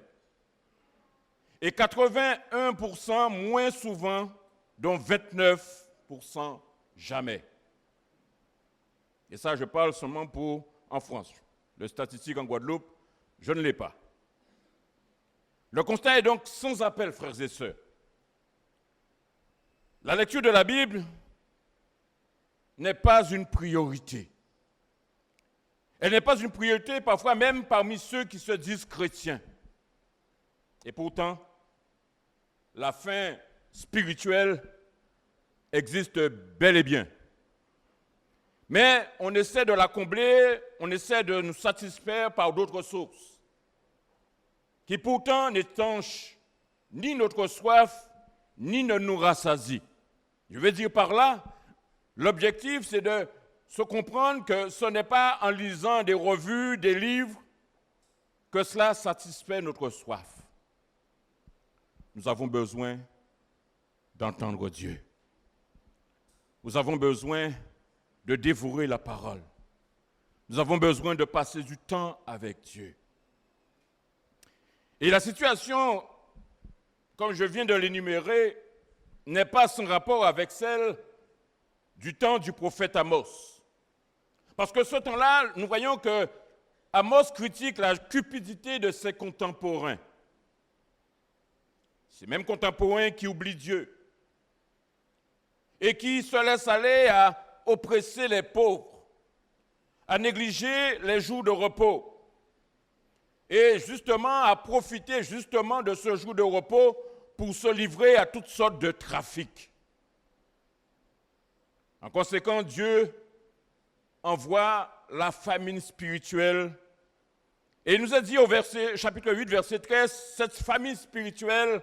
Speaker 3: Et 81% moins souvent, dont 29% jamais. Et ça, je parle seulement pour en France. Les statistiques en Guadeloupe, je ne l'ai pas. Le constat est donc sans appel, frères et sœurs. La lecture de la Bible n'est pas une priorité. Elle n'est pas une priorité, parfois même parmi ceux qui se disent chrétiens. Et pourtant, la faim spirituelle existe bel et bien. Mais on essaie de la combler, on essaie de nous satisfaire par d'autres sources, qui pourtant n'étanchent ni notre soif, ni ne nous rassasient. Je veux dire par là, l'objectif c'est de se comprendre que ce n'est pas en lisant des revues, des livres, que cela satisfait notre soif. Nous avons besoin d'entendre Dieu. Nous avons besoin de dévorer la parole. Nous avons besoin de passer du temps avec Dieu. Et la situation, comme je viens de l'énumérer, n'est pas sans rapport avec celle du temps du prophète Amos. Parce que ce temps-là, nous voyons que Amos critique la cupidité de ses contemporains. ces mêmes contemporains qui oublient Dieu et qui se laissent aller à oppresser les pauvres, à négliger les jours de repos et justement à profiter justement de ce jour de repos pour se livrer à toutes sortes de trafics. En conséquence, Dieu envoie la famine spirituelle. Et il nous a dit au chapitre 8, verset 13, cette famine spirituelle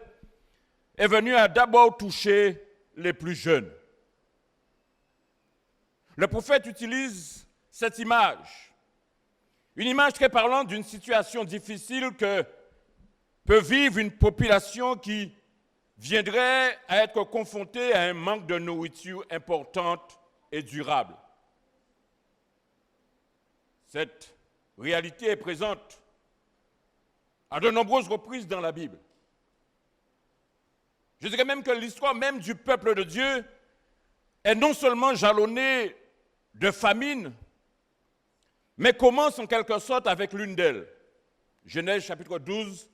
Speaker 3: est venue à d'abord toucher les plus jeunes. Le prophète utilise cette image, une image très parlante d'une situation difficile que peut vivre une population qui viendrait à être confrontée à un manque de nourriture importante et durable. Cette réalité est présente à de nombreuses reprises dans la Bible. Je dirais même que l'histoire même du peuple de Dieu est non seulement jalonnée de famine, mais commence en quelque sorte avec l'une d'elles. Genèse chapitre 12,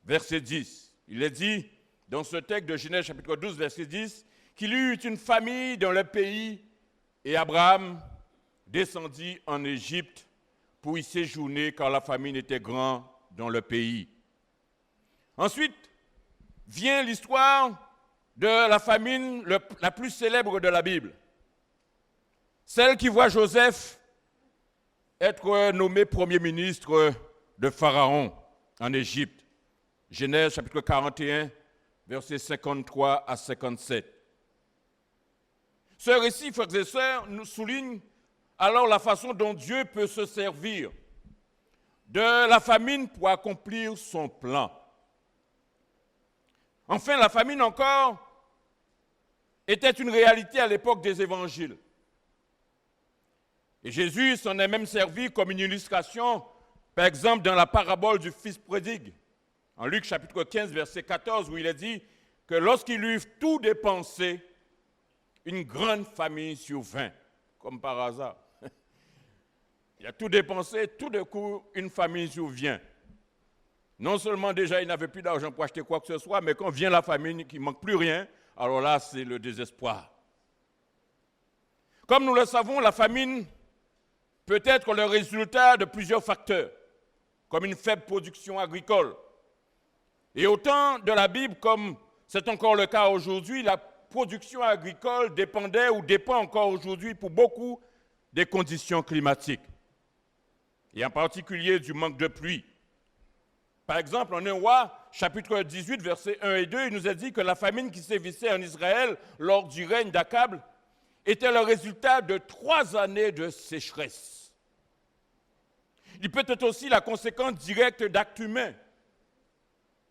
Speaker 3: verset 10. Il est dit dans ce texte de Genèse chapitre 12, verset 10, qu'il y eut une famille dans le pays et Abraham descendit en Égypte pour y séjourner car la famine était grande dans le pays. Ensuite vient l'histoire de la famine la plus célèbre de la Bible. Celle qui voit Joseph être nommé premier ministre de Pharaon en Égypte. Genèse chapitre 41, versets 53 à 57. Ce récit, frères et sœurs, nous souligne alors la façon dont Dieu peut se servir de la famine pour accomplir son plan. Enfin, la famine encore était une réalité à l'époque des évangiles. Et Jésus s'en est même servi comme une illustration, par exemple dans la parabole du fils prodigue, en Luc chapitre 15, verset 14, où il est dit que lorsqu'il eut tout dépensé, une grande famine survint, comme par hasard. Il a tout dépensé, tout d'un coup, une famine survient. Non seulement déjà il n'avait plus d'argent pour acheter quoi que ce soit, mais quand vient la famine, qu'il ne manque plus rien, alors là, c'est le désespoir. Comme nous le savons, la famine peut être le résultat de plusieurs facteurs, comme une faible production agricole. Et au temps de la Bible, comme c'est encore le cas aujourd'hui, la production agricole dépendait ou dépend encore aujourd'hui pour beaucoup des conditions climatiques, et en particulier du manque de pluie. Par exemple, en 1 Roi, chapitre 18, versets 1 et 2, il nous a dit que la famine qui sévissait en Israël lors du règne d'Akab était le résultat de 3 années de sécheresse. Il peut être aussi la conséquence directe d'actes humains.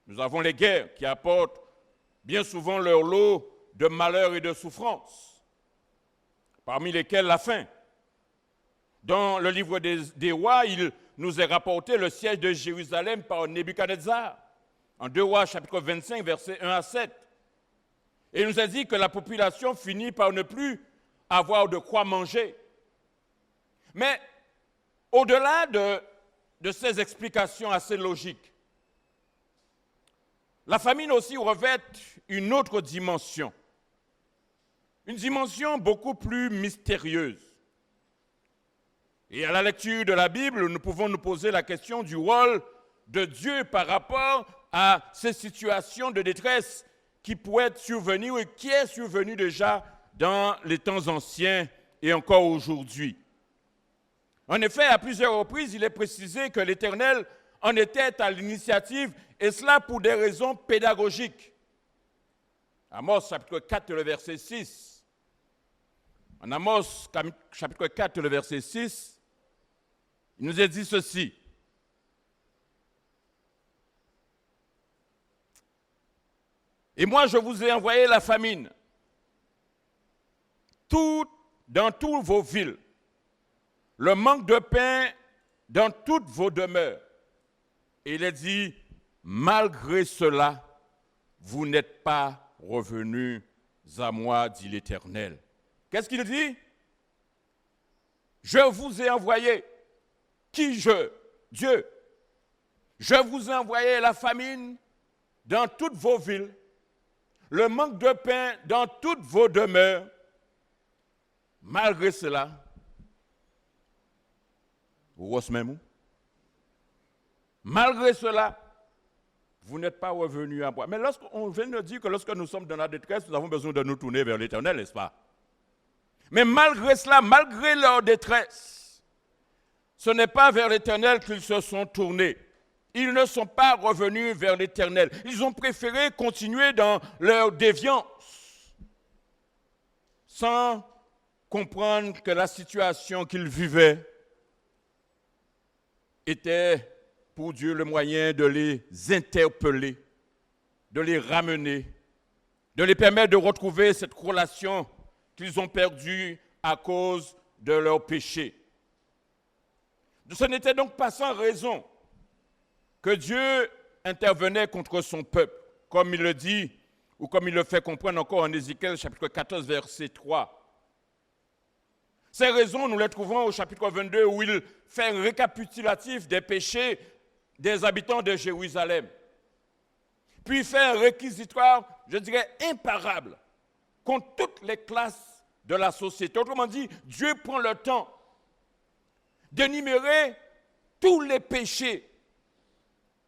Speaker 3: Nous avons les guerres qui apportent bien souvent leur lot de malheurs et de souffrances, parmi lesquelles la faim. Dans le livre des Rois, il nous est rapporté le siège de Jérusalem par Nebuchadnezzar, en 2 Rois, chapitre 25, versets 1 à 7. Et il nous a dit que la population finit par ne plus avoir de quoi manger. Mais au-delà de ces explications assez logiques, la famine aussi revêt une autre dimension, une dimension beaucoup plus mystérieuse. Et à la lecture de la Bible, nous pouvons nous poser la question du rôle de Dieu par rapport à ces situations de détresse qui pourraient survenir et qui est survenue déjà dans les temps anciens et encore aujourd'hui. En effet, à plusieurs reprises, il est précisé que l'Éternel en était à l'initiative, et cela pour des raisons pédagogiques. Amos chapitre 4, le verset 6. En Amos chapitre 4, le verset 6, il nous est dit ceci. Et moi, je vous ai envoyé la famine dans toutes vos villes, le manque de pain dans toutes vos demeures. Et il est dit, malgré cela, vous n'êtes pas revenus à moi, dit l'Éternel. Qu'est-ce qu'il dit? Je vous ai envoyé. Qui je? Dieu. Je vous ai envoyé la famine dans toutes vos villes, le manque de pain dans toutes vos demeures. Malgré cela, malgré cela, vous n'êtes pas revenus à moi. Mais lorsqu'on vient de dire que lorsque nous sommes dans la détresse, nous avons besoin de nous tourner vers l'Éternel, n'est-ce pas? Mais malgré cela, malgré leur détresse, ce n'est pas vers l'Éternel qu'ils se sont tournés. Ils ne sont pas revenus vers l'Éternel. Ils ont préféré continuer dans leur déviance, sans comprendre que la situation qu'ils vivaient était pour Dieu le moyen de les interpeller, de les ramener, de les permettre de retrouver cette relation qu'ils ont perdue à cause de leur péché. Ce n'était donc pas sans raison que Dieu intervenait contre son peuple, comme il le dit, ou comme il le fait comprendre encore en Ézéchiel, chapitre 14, verset 3. Ces raisons, nous les trouvons au chapitre 22, où il fait un récapitulatif des péchés des habitants de Jérusalem. Puis il fait un réquisitoire, je dirais, imparable, contre toutes les classes de la société. Autrement dit, Dieu prend le temps d'énumérer tous les péchés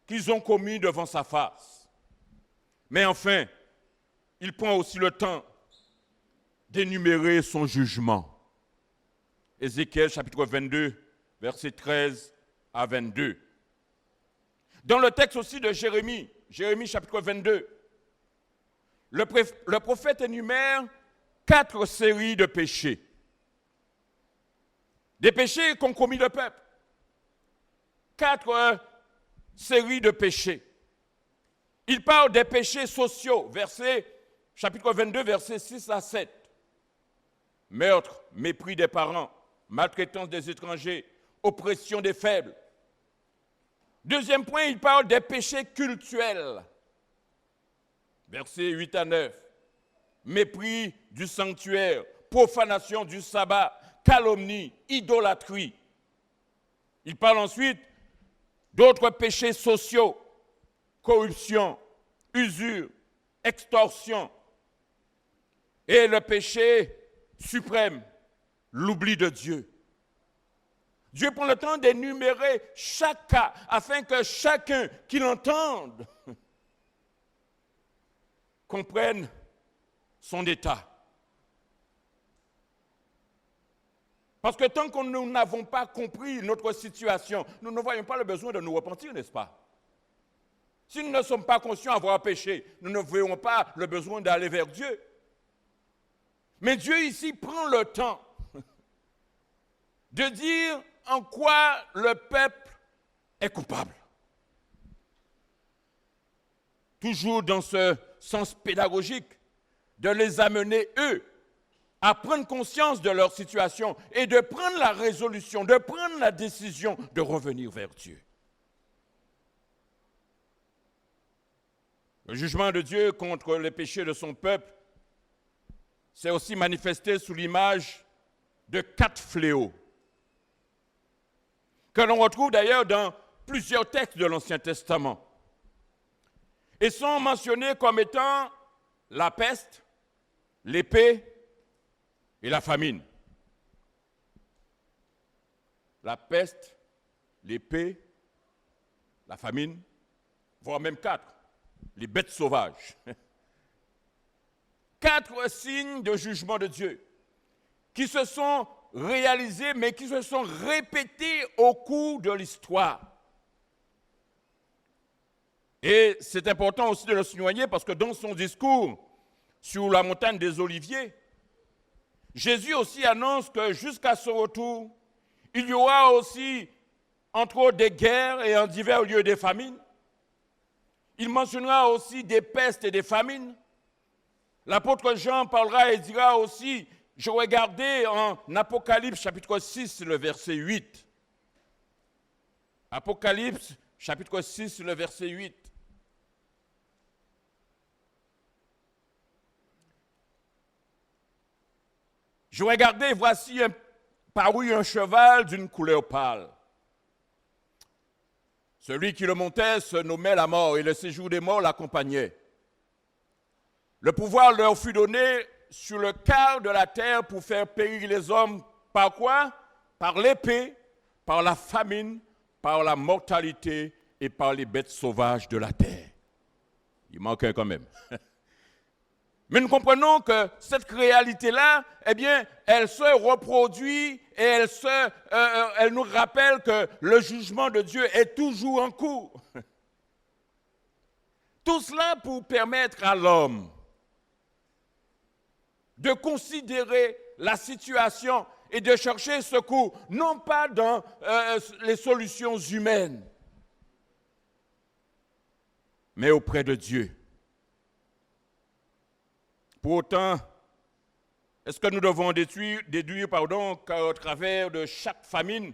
Speaker 3: qu'ils ont commis devant sa face. Mais enfin, il prend aussi le temps d'énumérer son jugement. Ézéchiel chapitre 22, versets 13 à 22. Dans le texte aussi de Jérémie, Jérémie chapitre 22, le prophète énumère 4 séries de péchés. Des péchés qu'ont commis le peuple. 4 séries de péchés. Il parle des péchés sociaux, chapitre 22, versets 6 à 7. Meurtre, mépris des parents, maltraitance des étrangers, oppression des faibles. Deuxième point, il parle des péchés cultuels. Versets 8 à 9. Mépris du sanctuaire, profanation du sabbat, calomnie, idolâtrie. Il parle ensuite d'autres péchés sociaux, corruption, usure, extorsion. Et le péché suprême, l'oubli de Dieu. Dieu prend le temps d'énumérer chaque cas afin que chacun qui l'entende comprenne son état. Parce que tant que nous n'avons pas compris notre situation, nous ne voyons pas le besoin de nous repentir, n'est-ce pas? Si nous ne sommes pas conscients d'avoir péché, nous ne voyons pas le besoin d'aller vers Dieu. Mais Dieu ici prend le temps de dire en quoi le peuple est coupable. Toujours dans ce sens pédagogique, de les amener, eux, à prendre conscience de leur situation et de prendre la résolution, de prendre la décision de revenir vers Dieu. Le jugement de Dieu contre les péchés de son peuple s'est aussi manifesté sous l'image de 4 fléaux, que l'on retrouve d'ailleurs dans plusieurs textes de l'Ancien Testament, et sont mentionnés comme étant la peste, l'épée et la famine. La peste, l'épée, la famine, voire même 4, les bêtes sauvages. 4 signes de jugement de Dieu qui se sont réalisés, mais qui se sont répétés au cours de l'histoire. Et c'est important aussi de le souligner parce que dans son discours sur la montagne des Oliviers, Jésus aussi annonce que jusqu'à son retour, il y aura aussi, entre autres, des guerres et en divers lieux des famines. Il mentionnera aussi des pestes et des famines. L'apôtre Jean parlera et dira aussi, je regardais en Apocalypse chapitre 6, le verset 8. Apocalypse chapitre 6, le verset 8. Je regardais, voici parut un cheval d'une couleur pâle. Celui qui le montait se nommait la mort et le séjour des morts l'accompagnait. Le pouvoir leur fut donné sur le quart de la terre pour faire périr les hommes. Par quoi? Par l'épée, par la famine, par la mortalité et par les bêtes sauvages de la terre. Il manque un quand même. Mais nous comprenons que cette réalité-là, eh bien, elle se reproduit et elle nous rappelle que le jugement de Dieu est toujours en cours. Tout cela pour permettre à l'homme de considérer la situation et de chercher secours, non pas dans les solutions humaines, mais auprès de Dieu. Pour autant, est-ce que nous devons déduire qu'au travers de chaque famine,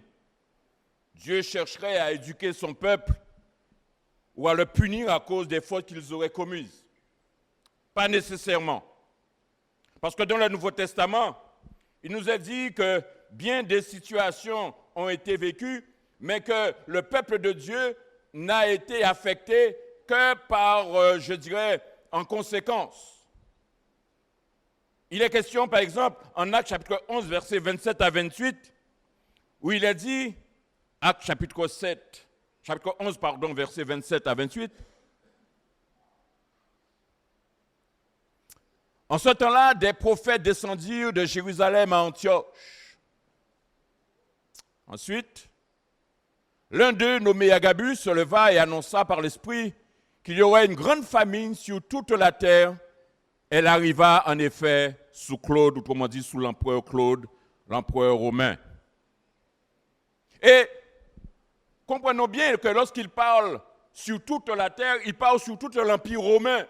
Speaker 3: Dieu chercherait à éduquer son peuple ou à le punir à cause des fautes qu'ils auraient commises? Pas nécessairement. Parce que dans le Nouveau Testament, il nous est dit que bien des situations ont été vécues, mais que le peuple de Dieu n'a été affecté que par, je dirais, en conséquence. Il est question, par exemple, en Actes chapitre 11, versets 27 à 28, où il est dit, Actes chapitre 11, versets 27 à 28, en ce temps-là, des prophètes descendirent de Jérusalem à Antioche. Ensuite, l'un d'eux, nommé Agabus, se leva et annonça par l'Esprit qu'il y aurait une grande famine sur toute la terre. Elle arriva en effet sous Claude, autrement dit sous l'empereur Claude, l'empereur romain. Et comprenons bien que lorsqu'il parle sur toute la terre, il parle sur tout l'empire romain.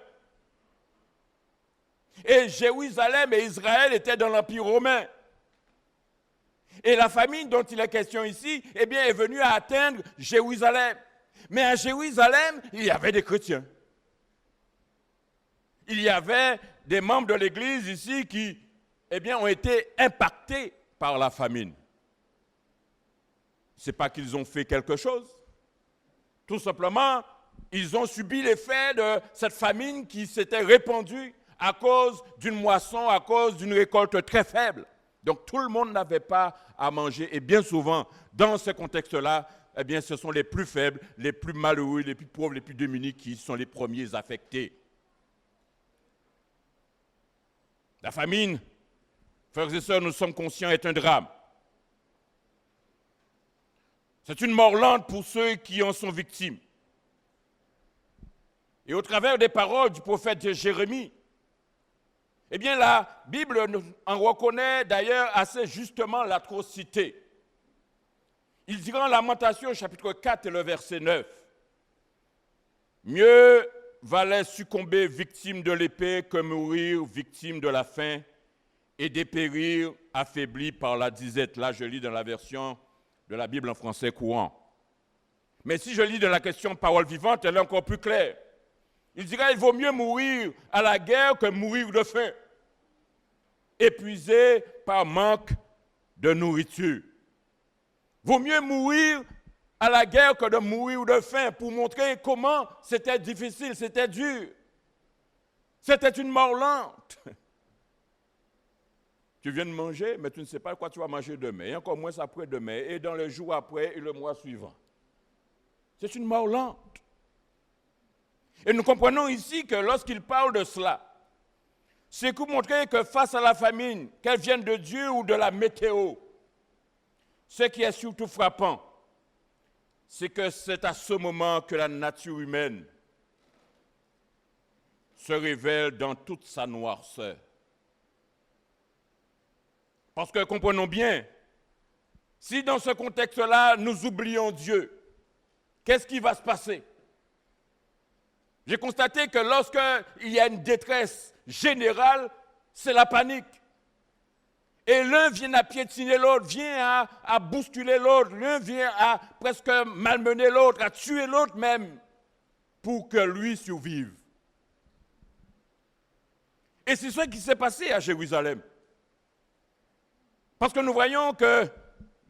Speaker 3: Et Jérusalem et Israël étaient dans l'empire romain. Et la famine dont il est question ici, eh bien, est venue à atteindre Jérusalem. Mais à Jérusalem, il y avait des chrétiens. Il y avait des membres de l'Église ici qui, eh bien, ont été impactés par la famine. Ce n'est pas qu'ils ont fait quelque chose. Tout simplement, ils ont subi l'effet de cette famine qui s'était répandue à cause d'une moisson, à cause d'une récolte très faible. Donc tout le monde n'avait pas à manger. Et bien souvent, dans ce contexte-là, eh bien, ce sont les plus faibles, les plus malheureux, les plus pauvres, les plus démunis qui sont les premiers affectés. La famine, frères et sœurs, nous sommes conscients, est un drame. C'est une mort lente pour ceux qui en sont victimes. Et au travers des paroles du prophète Jérémie, eh bien, la Bible en reconnaît d'ailleurs assez justement l'atrocité. Il dira en Lamentation, chapitre 4 et le verset 9, « Mieux valait succomber victime de l'épée que mourir victime de la faim et dépérir affaibli par la disette. » Là, je lis dans la version de la Bible en français courant. Mais si je lis dans la question parole vivante, elle est encore plus claire. Il dira, il vaut mieux mourir à la guerre que mourir de faim, épuisé par manque de nourriture. Vaut mieux mourir à la guerre que de mourir de faim, pour montrer comment c'était difficile, c'était dur. C'était une mort lente. Tu viens de manger, mais tu ne sais pas quoi tu vas manger demain, et encore moins après-demain, et dans le jour après et le mois suivant. C'est une mort lente. Et nous comprenons ici que lorsqu'il parle de cela, c'est pour montrer que face à la famine, qu'elle vienne de Dieu ou de la météo, ce qui est surtout frappant, c'est que c'est à ce moment que la nature humaine se révèle dans toute sa noirceur. Parce que comprenons bien, si dans ce contexte-là, nous oublions Dieu, qu'est-ce qui va se passer? J'ai constaté que lorsqu'il y a une détresse générale, c'est la panique. Et l'un vient à piétiner l'autre, vient à bousculer l'autre, l'un vient à presque malmener l'autre, à tuer l'autre même, pour que lui survive. Et c'est ce qui s'est passé à Jérusalem. Parce que nous voyons que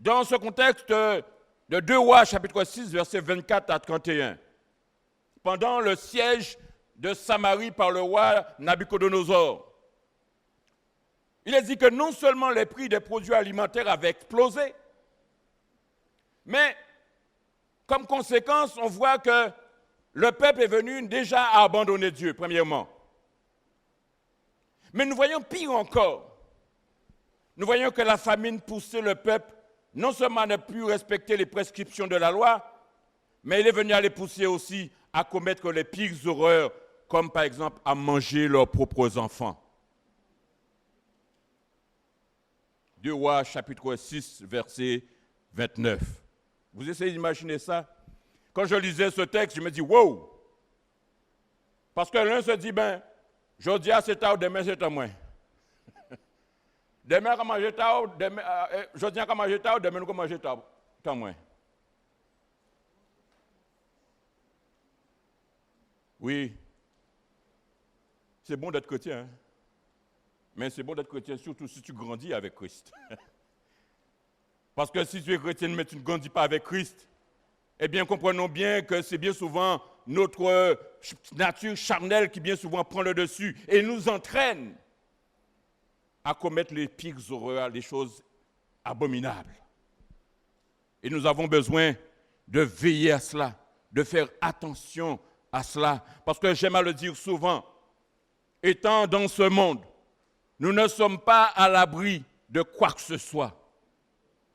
Speaker 3: dans ce contexte de 2 Rois, chapitre 6, versets 24 à 31, pendant le siège de Samarie par le roi Nabuchodonosor. Il est dit que non seulement les prix des produits alimentaires avaient explosé, mais comme conséquence, on voit que le peuple est venu déjà à abandonner Dieu, premièrement. Mais nous voyons pire encore. Nous voyons que la famine poussait le peuple non seulement à ne plus respecter les prescriptions de la loi, mais il est venu à les pousser aussi à commettre les pires horreurs, comme par exemple à manger leurs propres enfants. 2 Rois, chapitre 6, verset 29. Vous essayez d'imaginer ça? Quand je lisais ce texte, je me dis, wow! Parce que l'un se dit, ben, aujourd'hui c'est tard, demain c'est à moins. Demain, quand manger tard, aujourd'hui quand manger tard, demain quand manger tard, moins. Oui, c'est bon d'être chrétien, hein? Mais c'est bon d'être chrétien surtout si tu grandis avec Christ. Parce que si tu es chrétien mais tu ne grandis pas avec Christ, eh bien comprenons bien que c'est bien souvent notre nature charnelle qui bien souvent prend le dessus et nous entraîne à commettre les pires horreurs, les choses abominables. Et nous avons besoin de veiller à cela, de faire attention à cela. Parce que j'aime à le dire souvent, étant dans ce monde, nous ne sommes pas à l'abri de quoi que ce soit.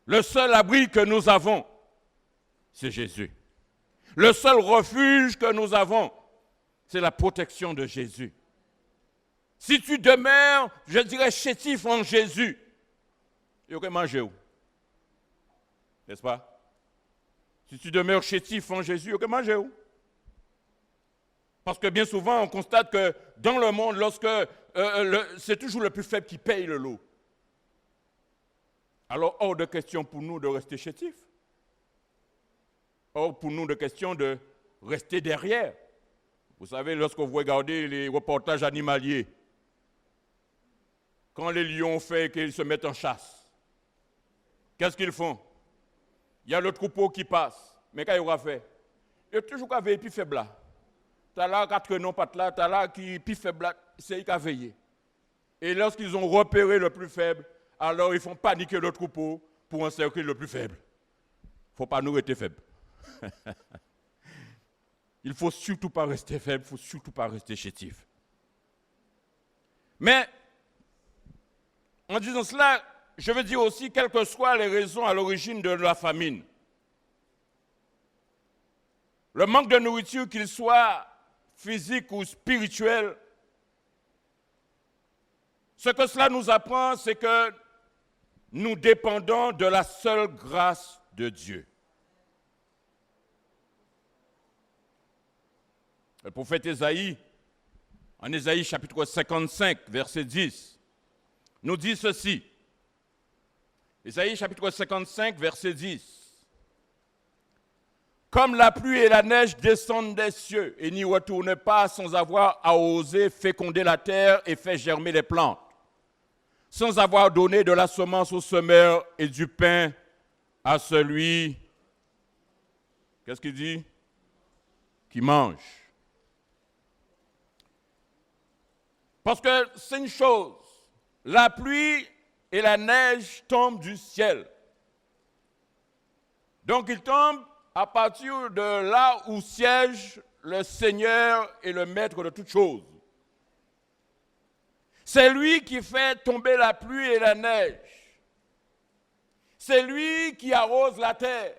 Speaker 3: Le seul abri que nous avons, c'est Jésus. Le seul refuge que nous avons, c'est la protection de Jésus. Si tu demeures, je dirais, chétif en Jésus, il y aurait manger où? N'est-ce pas? Si tu demeures chétif en Jésus, il y aurait manger où? Parce que bien souvent, on constate que dans le monde, lorsque c'est toujours le plus faible qui paye le lot. Alors, hors de question pour nous de rester chétifs. Hors pour nous de question de rester derrière. Vous savez, lorsque vous regardez les reportages animaliers, quand les lions font qu'ils se mettent en chasse, qu'est-ce qu'ils font? Il y a le troupeau qui passe. Mais qu'est-ce qu'il aura fait? Il y a toujours qu'à veiller plus faible là. Tu as là quatre non pas là, tu as là qui plus faible là, c'est qu'à veiller. Et lorsqu'ils ont repéré le plus faible, alors ils font paniquer le troupeau pour encercler le plus faible. Il ne faut pas nous rester faibles. Il ne faut surtout pas rester faible, il ne faut surtout pas rester chétif. Mais, en disant cela, je veux dire aussi, quelles que soient les raisons à l'origine de la famine, le manque de nourriture, qu'il soit physique ou spirituel, ce que cela nous apprend, c'est que nous dépendons de la seule grâce de Dieu. Le prophète Ésaïe, en Ésaïe chapitre 55, verset 10, nous dit ceci. Ésaïe chapitre 55, verset 10. Comme la pluie et la neige descendent des cieux et n'y retournent pas sans avoir arrosé, fécondé la terre et fait germer les plantes, sans avoir donné de la semence au semeur et du pain à celui, qu'est-ce qu'il dit? Qui mange. Parce que c'est une chose, la pluie et la neige tombent du ciel. Donc ils tombent à partir de là où siège le Seigneur et le Maître de toutes choses. C'est lui qui fait tomber la pluie et la neige. C'est lui qui arrose la terre.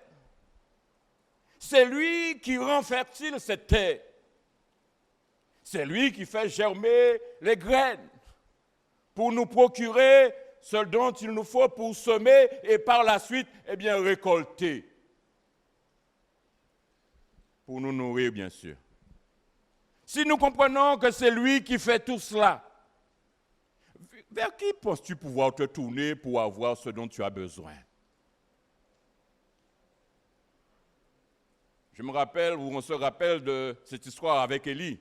Speaker 3: C'est lui qui rend fertile cette terre. C'est lui qui fait germer les graines pour nous procurer ce dont il nous faut pour semer et par la suite, eh bien, récolter. Pour nous nourrir, bien sûr. Si nous comprenons que c'est lui qui fait tout cela, vers qui penses-tu pouvoir te tourner pour avoir ce dont tu as besoin? Je me rappelle, ou on se rappelle de cette histoire avec Élie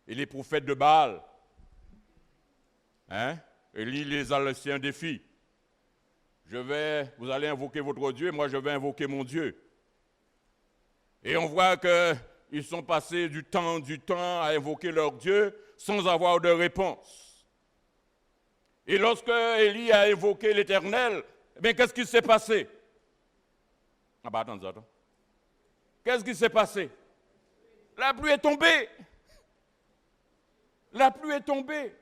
Speaker 3: et les prophètes de Baal. Hein? Élie les a laissé un défi. Vous allez invoquer votre Dieu, moi je vais invoquer mon Dieu. Et on voit que ils sont passés du temps à invoquer leur Dieu sans avoir de réponse. Et lorsque Élie a invoqué l'Éternel, qu'est-ce qui s'est passé? Attends. Qu'est-ce qui s'est passé? La pluie est tombée. La pluie est tombée.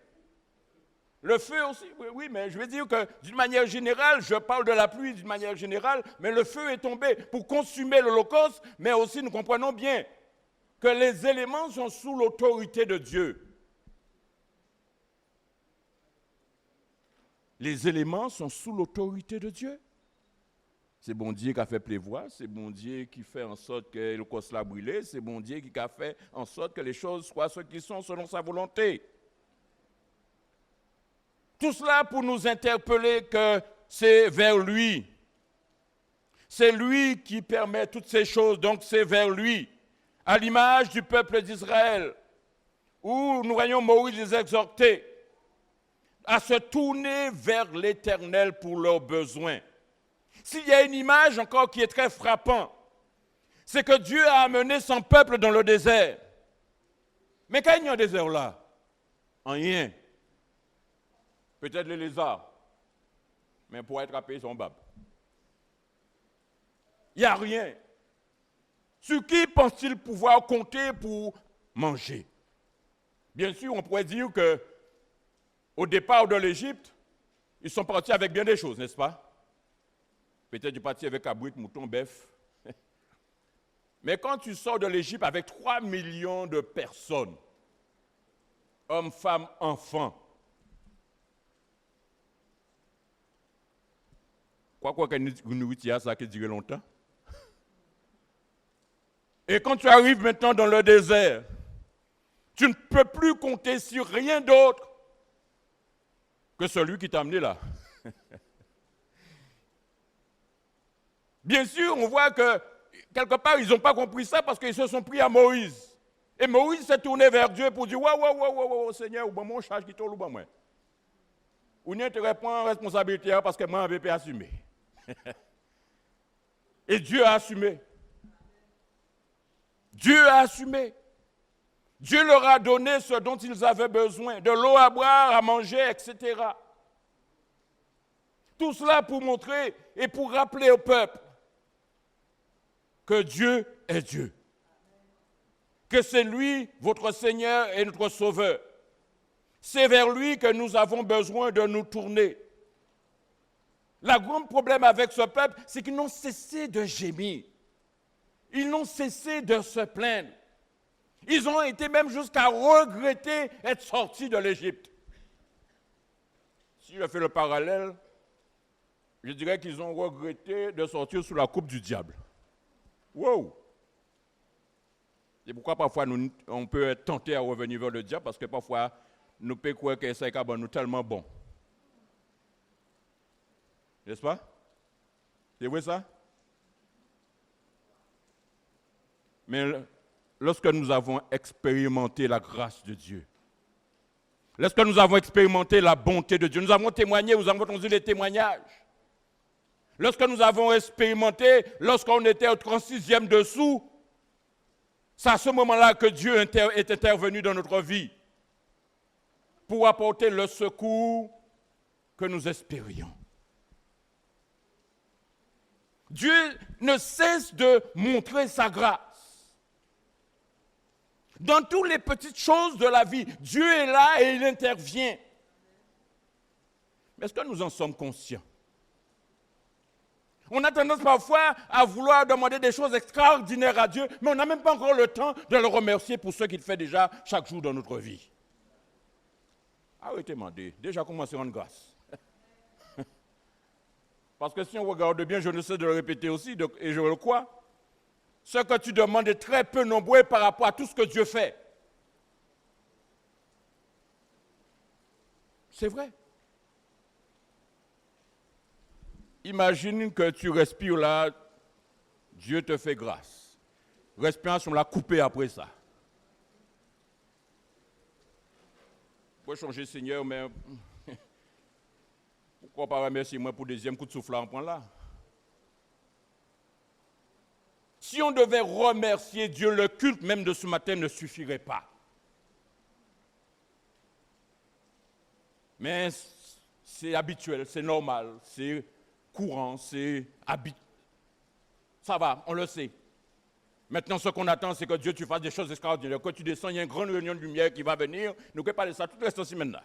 Speaker 3: Le feu aussi, oui, mais je veux dire que d'une manière générale, je parle de la pluie d'une manière générale, mais le feu est tombé pour consumer l'Holocauste, mais aussi nous comprenons bien que les éléments sont sous l'autorité de Dieu. Les éléments sont sous l'autorité de Dieu. C'est bon Dieu qui a fait pleuvoir, c'est bon Dieu qui fait en sorte que le cos l'a brûlé, c'est bon Dieu qui a fait en sorte que les choses soient ce qui sont selon sa volonté. Tout cela pour nous interpeller que c'est vers lui. C'est lui qui permet toutes ces choses, donc c'est vers lui. À l'image du peuple d'Israël, où nous voyons Moïse les exhorter à se tourner vers l'Éternel pour leurs besoins. S'il y a une image encore qui est très frappante, c'est que Dieu a amené son peuple dans le désert. Mais quand il y a un désert là, rien. Peut-être les lézards, mais pour attraper, ils sont babes. Il n'y a rien. Sur qui pense-t-il pouvoir compter pour manger? Bien sûr, on pourrait dire qu'au départ de l'Égypte, ils sont partis avec bien des choses, n'est-ce pas? Peut-être du parti avec abrit, mouton, bœuf. Mais quand tu sors de l'Égypte avec 3 millions de personnes, hommes, femmes, enfants, quoi que nous a ça qui durait longtemps. Et quand tu arrives maintenant dans le désert, tu ne peux plus compter sur rien d'autre que celui qui t'a amené là. Bien sûr, on voit que quelque part, ils n'ont pas compris ça parce qu'ils se sont pris à Moïse. Et Moïse s'est tourné vers Dieu pour dire, wow, Seigneur, ou bon, mon charge qui tourne, ou bon, moi. Ou n'y te répond responsabilité parce que moi, je n'avais pas assumé. Et Dieu a assumé. Dieu a assumé. Dieu leur a donné ce dont ils avaient besoin, de l'eau à boire, à manger, etc. Tout cela pour montrer et pour rappeler au peuple que Dieu est Dieu. Que c'est lui, votre Seigneur et notre Sauveur. C'est vers lui que nous avons besoin de nous tourner. Le grand problème avec ce peuple, c'est qu'ils n'ont cessé de gémir. Ils n'ont cessé de se plaindre. Ils ont été même jusqu'à regretter être sortis de l'Égypte. Si je fais le parallèle, je dirais qu'ils ont regretté de sortir sous la coupe du diable. Wow! C'est pourquoi parfois on peut être tenté à revenir vers le diable, parce que parfois nous pouvons croire que c'est nous tellement bon. N'est-ce pas? C'est vrai ça? Mais lorsque nous avons expérimenté la grâce de Dieu, lorsque nous avons expérimenté la bonté de Dieu, nous avons témoigné, nous avons entendu les témoignages. Lorsque nous avons expérimenté, lorsqu'on était au 36e dessous, c'est à ce moment-là que Dieu est intervenu dans notre vie pour apporter le secours que nous espérions. Dieu ne cesse de montrer sa grâce. Dans toutes les petites choses de la vie, Dieu est là et il intervient. Mais est-ce que nous en sommes conscients? On a tendance parfois à vouloir demander des choses extraordinaires à Dieu, mais on n'a même pas encore le temps de le remercier pour ce qu'il fait déjà chaque jour dans notre vie. Arrêtez de demander. Déjà commencez à rendre grâce. Parce que si on regarde bien, je ne sais de le répéter aussi, et je le crois, ce que tu demandes est très peu nombreux par rapport à tout ce que Dieu fait. C'est vrai. Imagine que tu respires là, Dieu te fait grâce. Respiration l'a coupé après ça. Pour changer Seigneur, mais pourquoi pas remercier moi pour le deuxième coup de souffle en point là? Si on devait remercier Dieu, le culte même de ce matin ne suffirait pas. Mais c'est habituel, c'est normal, c'est courant, c'est habituel. Ça va, on le sait. Maintenant, ce qu'on attend, c'est que Dieu, tu fasses des choses extraordinaires. Quand tu descends, il y a une grande réunion de lumière qui va venir. Nous ne pouvons pas laisser ça toute la semaine là.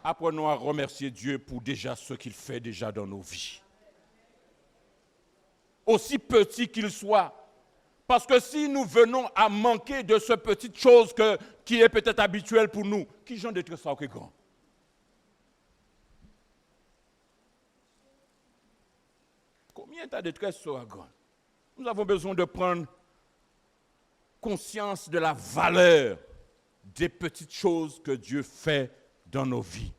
Speaker 3: Apprenons à remercier Dieu pour déjà ce qu'il fait déjà dans nos vies. Aussi petit qu'il soit. Parce que si nous venons à manquer de ce petite chose qui est peut-être habituelle pour nous, qui j'en détruit ça que grand? Combien ta détresse sera grande? Nous avons besoin de prendre conscience de la valeur des petites choses que Dieu fait dans nos vies.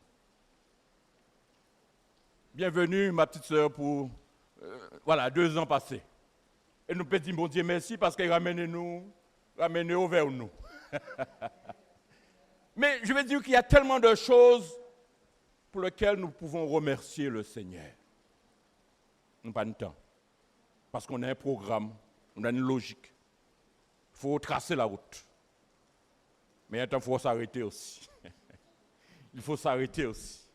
Speaker 3: Bienvenue, ma petite sœur, pour 2 ans passés. Et nous pouvons dire, bon Dieu, merci parce qu'il ramène vers nous. Mais je veux dire qu'il y a tellement de choses pour lesquelles nous pouvons remercier le Seigneur. Nous n'avons pas de temps. Parce qu'on a un programme, on a une logique. Il faut tracer la route. Mais il faut s'arrêter aussi. Il faut s'arrêter aussi.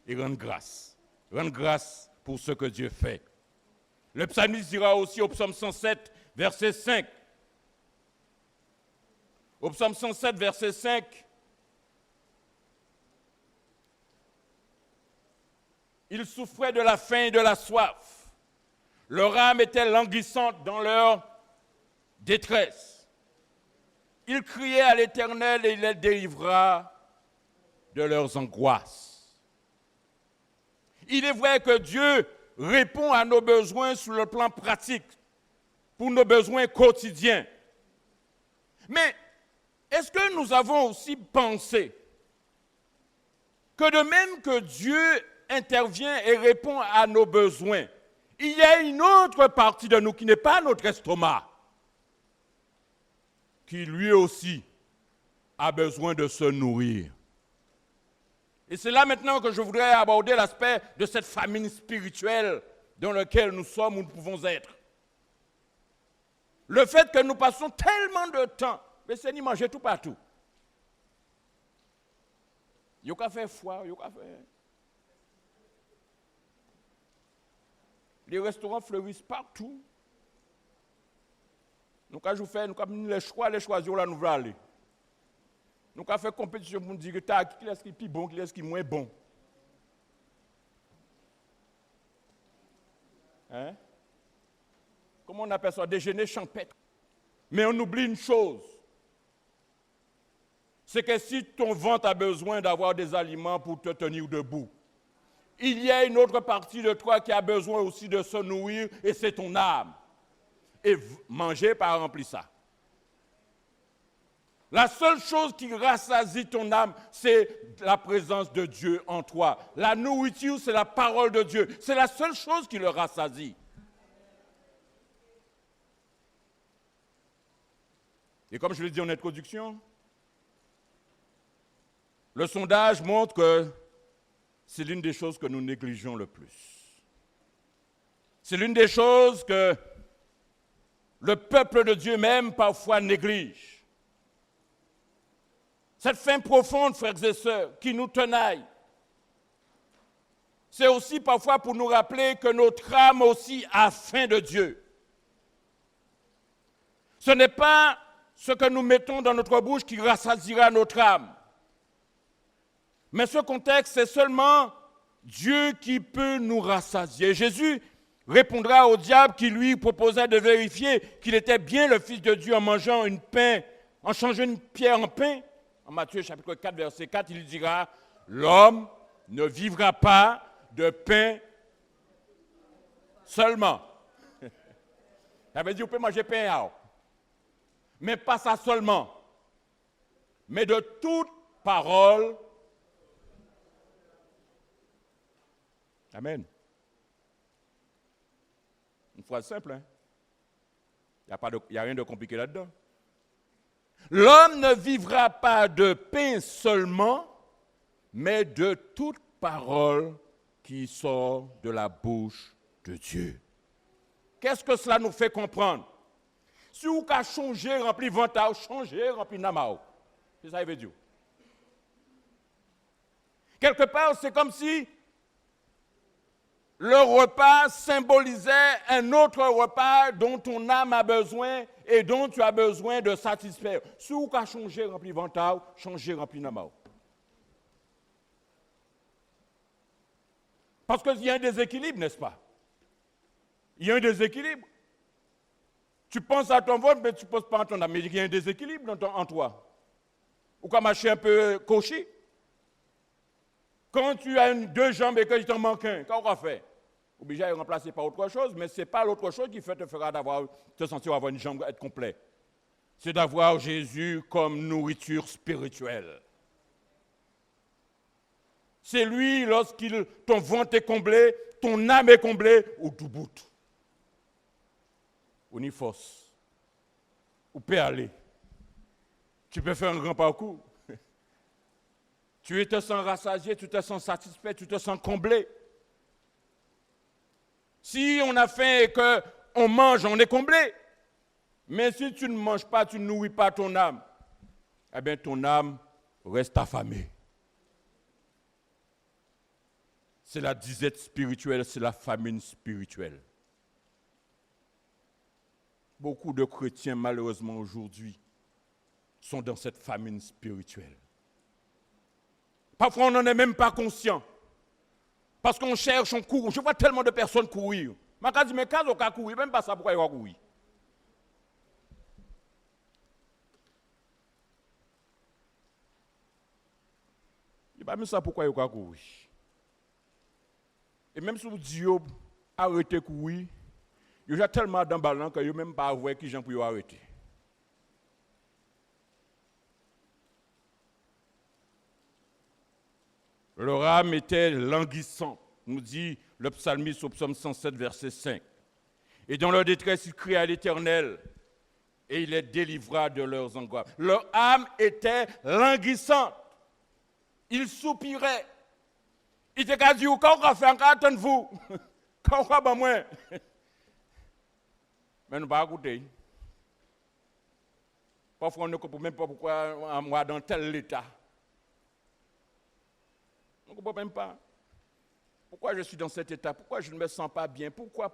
Speaker 3: Et rendre grâce. Rendre grâce pour ce que Dieu fait. Le psalmiste dira aussi au psaume 107, verset 5. Au psaume 107, verset 5. Ils souffraient de la faim et de la soif. Leur âme était languissante dans leur détresse. Ils criaient à l'Éternel et il les délivra de leurs angoisses. Il est vrai que Dieu répond à nos besoins sur le plan pratique, pour nos besoins quotidiens. Mais est-ce que nous avons aussi pensé que de même que Dieu intervient et répond à nos besoins, il y a une autre partie de nous qui n'est pas notre estomac, qui lui aussi a besoin de se nourrir. Et c'est là maintenant que je voudrais aborder l'aspect de cette famine spirituelle dans laquelle nous sommes ou nous pouvons être. Le fait que nous passons tellement de temps, mais c'est ni manger tout partout. Il y a qu'à faire foire, il y a qu'à faire. Les restaurants fleurissent partout. Nous avons les choisir là, nous voulons aller. Nous avons fait compétition pour nous dire qui est-ce qui est plus bon, qui est-ce qui est moins bon. Hein? Comment on appelle ça? Déjeuner champêtre. Mais on oublie une chose. C'est que si ton ventre a besoin d'avoir des aliments pour te tenir debout, il y a une autre partie de toi qui a besoin aussi de se nourrir et c'est ton âme. Et manger pas remplir ça. La seule chose qui rassasie ton âme, c'est la présence de Dieu en toi. La nourriture, c'est la parole de Dieu. C'est la seule chose qui le rassasie. Et comme je l'ai dit en introduction, le sondage montre que c'est l'une des choses que nous négligeons le plus. C'est l'une des choses que le peuple de Dieu même parfois néglige. Cette faim profonde, frères et sœurs, qui nous tenaille, c'est aussi parfois pour nous rappeler que notre âme aussi a faim de Dieu. Ce n'est pas ce que nous mettons dans notre bouche qui rassasiera notre âme. Mais ce contexte, c'est seulement Dieu qui peut nous rassasier. Jésus répondra au diable qui lui proposait de vérifier qu'il était bien le Fils de Dieu en mangeant en changeant une pierre en pain. En Matthieu chapitre 4, verset 4, il lui dira, l'homme ne vivra pas de pain seulement. Ça veut dire qu'on peut manger pain, mais pas ça seulement, mais de toute parole. Amen. Une phrase simple, hein? Il n'y a rien de compliqué là-dedans. L'homme ne vivra pas de pain seulement, mais de toute parole qui sort de la bouche de Dieu. Qu'est-ce que cela nous fait comprendre? Si vous avez changé, rempli ventao, changé, rempli namao. C'est ça qu'il veut dire. Quelque part, c'est comme si le repas symbolisait un autre repas dont ton âme a besoin et dont tu as besoin de satisfaire. Si vous avez changé, rempli ventao, changé, rempli namao. Parce qu'il y a un déséquilibre, n'est-ce pas? Il y a un déséquilibre. Tu penses à ton ventre, mais tu ne penses pas à ton âme. Mais il y a un déséquilibre en toi. Ou quand marcher un peu coché. Quand tu as deux jambes et qu'il t'en manque un, qu'est-ce qu'on va faire? Obligé à remplacer par autre chose, mais ce n'est pas l'autre chose qui te fera te sentir avoir une jambe, être complet. C'est d'avoir Jésus comme nourriture spirituelle. C'est lui, ton ventre est comblé, ton âme est comblée, au tout bout. On y force. Ou peut aller. Tu peux faire un grand parcours. Tu te sens rassasié, tu te sens satisfait, tu te sens comblé. Si on a faim et qu'on mange, on est comblé. Mais si tu ne manges pas, tu ne nourris pas ton âme, eh bien ton âme reste affamée. C'est la disette spirituelle, c'est la famine spirituelle. Beaucoup de chrétiens, malheureusement, aujourd'hui, sont dans cette famine spirituelle. Parfois, on n'en est même pas conscient. Parce qu'on cherche, on court. Je vois tellement de personnes courir. Je dis, mais quand on va courir, même pas ça, pourquoi il va courir? Il va même ça, pourquoi il va courir? Et même si vous dites, arrêtez de courir, il y a tellement d'emballants que vous même pas voir qui j'en peux arrêter. Leur âme était languissante, nous dit le psalmiste au psaume 107, verset 5. Et dans leur détresse, ils crient à l'Éternel et il les délivra de leurs angoisses. Leur âme était languissante. Ils soupiraient. Ils te disent, quand on va faire, attendez-vous. Quand on va faire, moi. Mais nous ne pas écouter. Parfois, on ne comprend même pas pourquoi moi dans tel état. On ne comprend même pas. Pourquoi je suis dans cet état? Pourquoi je ne me sens pas bien? Pourquoi?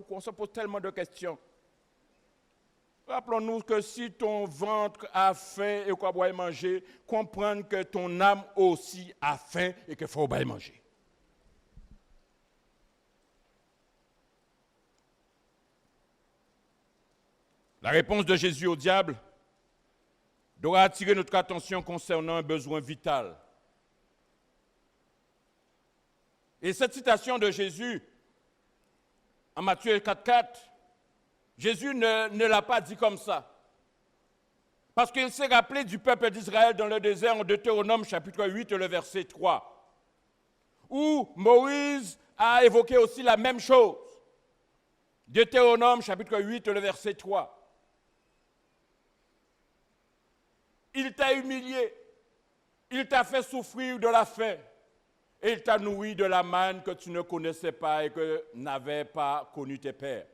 Speaker 3: On se pose tellement de questions. Rappelons-nous que si ton ventre a faim et qu'on doit manger, comprendre que ton âme aussi a faim et qu'il faut bien manger. La réponse de Jésus au diable doit attirer notre attention concernant un besoin vital. Et cette citation de Jésus, en Matthieu 4,4, Jésus ne l'a pas dit comme ça. Parce qu'il s'est rappelé du peuple d'Israël dans le désert en Deutéronome chapitre 8, le verset 3, où Moïse a évoqué aussi la même chose. Deutéronome chapitre 8, le verset 3. Il t'a humilié, il t'a fait souffrir de la faim, et il t'a nourri de la manne que tu ne connaissais pas et que n'avaient pas connu tes pères,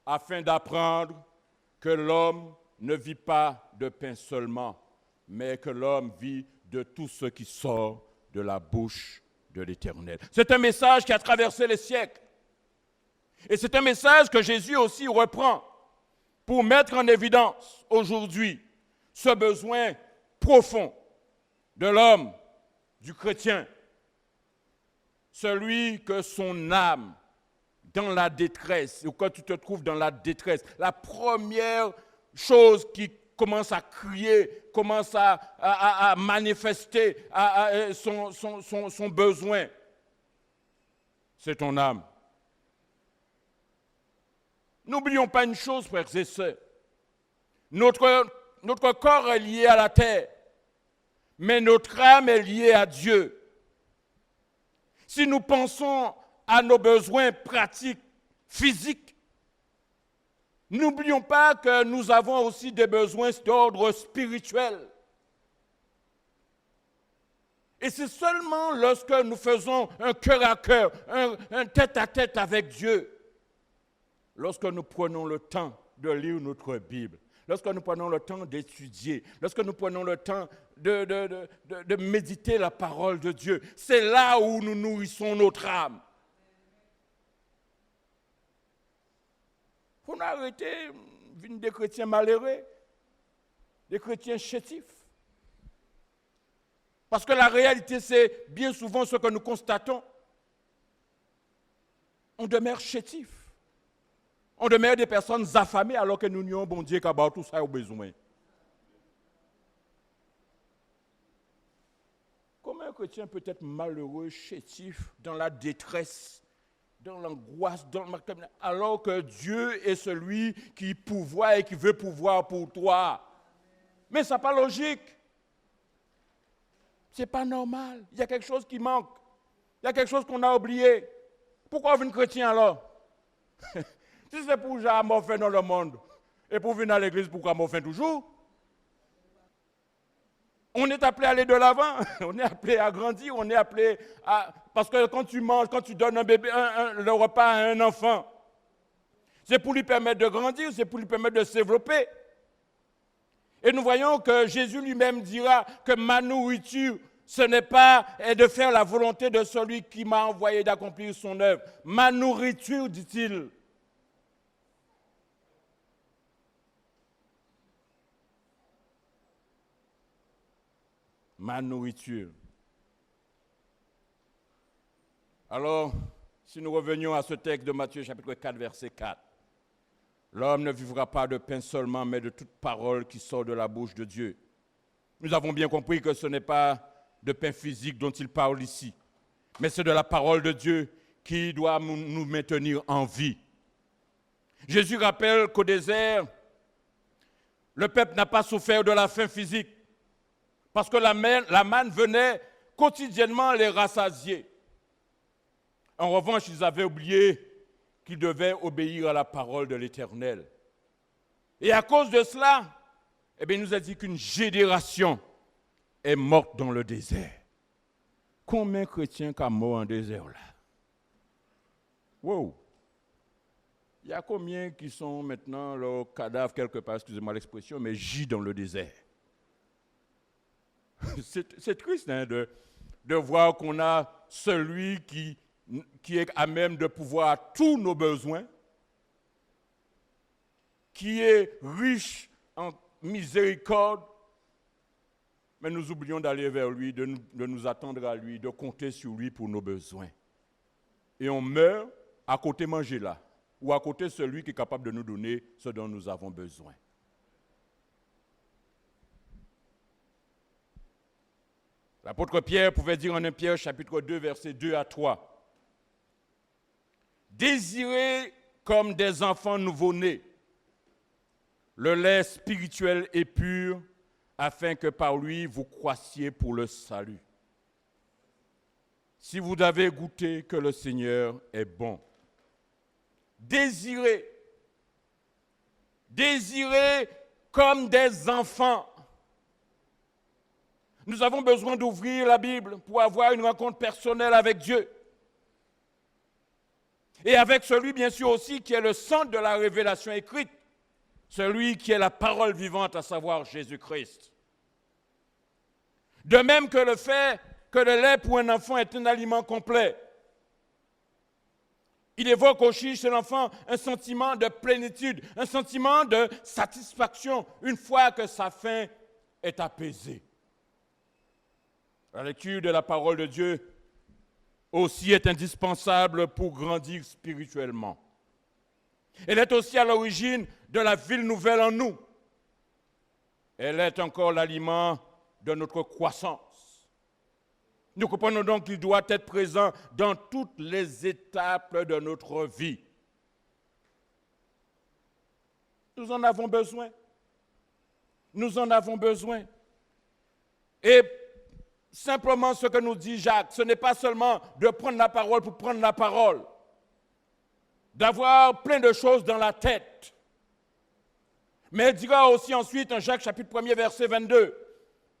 Speaker 3: afin d'apprendre que l'homme ne vit pas de pain seulement, mais que l'homme vit de tout ce qui sort de la bouche de l'Éternel. C'est un message qui a traversé les siècles. Et c'est un message que Jésus aussi reprend pour mettre en évidence aujourd'hui ce besoin profond de l'homme, du chrétien, celui que son âme, dans la détresse, ou quand tu te trouves dans la détresse, la première chose qui commence à crier, commence à manifester son besoin, c'est ton âme. N'oublions pas une chose, frères et sœurs. Notre corps est lié à la terre, mais notre âme est liée à Dieu. Si nous pensons à nos besoins pratiques, physiques, n'oublions pas que nous avons aussi des besoins d'ordre spirituel. Et c'est seulement lorsque nous faisons un cœur à cœur, un tête-à-tête avec Dieu, lorsque nous prenons le temps de lire notre Bible, lorsque nous prenons le temps d'étudier, lorsque nous prenons le temps de méditer la parole de Dieu, c'est là où nous nourrissons notre âme. Il faut arrêter des chrétiens malheureux, des chrétiens chétifs. Parce que la réalité, c'est bien souvent ce que nous constatons. On demeure chétif. On demeure des personnes affamées alors que nous n'avons bon Dieu qu'à tout ça au besoin. Comment un chrétien peut être malheureux, chétif, dans la détresse, dans l'angoisse, alors que Dieu est celui qui pourvoit et qui veut pouvoir pour toi? Mais ça n'est pas logique. Ce n'est pas normal. Il y a quelque chose qui manque. Il y a quelque chose qu'on a oublié. Pourquoi vous êtes chrétien alors? Si c'est pour jamais m'offrir dans le monde et pour venir à l'église, pourquoi m'offrir toujours? On est appelé à aller de l'avant, on est appelé à grandir, on est appelé à... Parce que quand tu manges, quand tu donnes un bébé, le repas à un enfant, c'est pour lui permettre de grandir, c'est pour lui permettre de se développer. Et nous voyons que Jésus lui-même dira que ma nourriture, ce n'est pas de faire la volonté de celui qui m'a envoyé d'accomplir son œuvre. Ma nourriture, dit-il. Ma nourriture. Alors, si nous revenions à ce texte de Matthieu chapitre 4, verset 4, l'homme ne vivra pas de pain seulement, mais de toute parole qui sort de la bouche de Dieu. Nous avons bien compris que ce n'est pas de pain physique dont il parle ici, mais c'est de la parole de Dieu qui doit nous maintenir en vie. Jésus rappelle qu'au désert, le peuple n'a pas souffert de la faim physique, parce que la manne venait quotidiennement les rassasier. En revanche, ils avaient oublié qu'ils devaient obéir à la parole de l'Éternel. Et à cause de cela, il nous a dit qu'une génération est morte dans le désert. Combien de chrétiens sont morts en désert là? Wow! Il y a combien qui sont maintenant leurs cadavres quelque part, excusez-moi l'expression, mais gît dans le désert? C'est triste hein, de voir qu'on a celui qui est à même de pouvoir tous nos besoins, qui est riche en miséricorde, mais nous oublions d'aller vers lui, de nous attendre à lui, de compter sur lui pour nos besoins. Et on meurt à côté manger là, ou à côté celui qui est capable de nous donner ce dont nous avons besoin. L'apôtre Pierre pouvait dire en 1 Pierre chapitre 2, versets 2 à 3. Désirez comme des enfants nouveau-nés le lait spirituel et pur, afin que par lui vous croissiez pour le salut. Si vous avez goûté que le Seigneur est bon, désirez comme des enfants. Nous avons besoin d'ouvrir la Bible pour avoir une rencontre personnelle avec Dieu. Et avec celui, bien sûr, aussi, qui est le centre de la révélation écrite, celui qui est la parole vivante, à savoir Jésus-Christ. De même que le fait que le lait pour un enfant est un aliment complet. Il évoque aussi chez l'enfant un sentiment de plénitude, un sentiment de satisfaction, une fois que sa faim est apaisée. La lecture de la parole de Dieu aussi est indispensable pour grandir spirituellement. Elle est aussi à l'origine de la vie nouvelle en nous. Elle est encore l'aliment de notre croissance. Nous comprenons donc qu'il doit être présent dans toutes les étapes de notre vie. Nous en avons besoin. Nous en avons besoin. Et simplement ce que nous dit Jacques, ce n'est pas seulement de prendre la parole pour prendre la parole, d'avoir plein de choses dans la tête. Mais il dira aussi ensuite, en Jacques chapitre 1er, verset 22,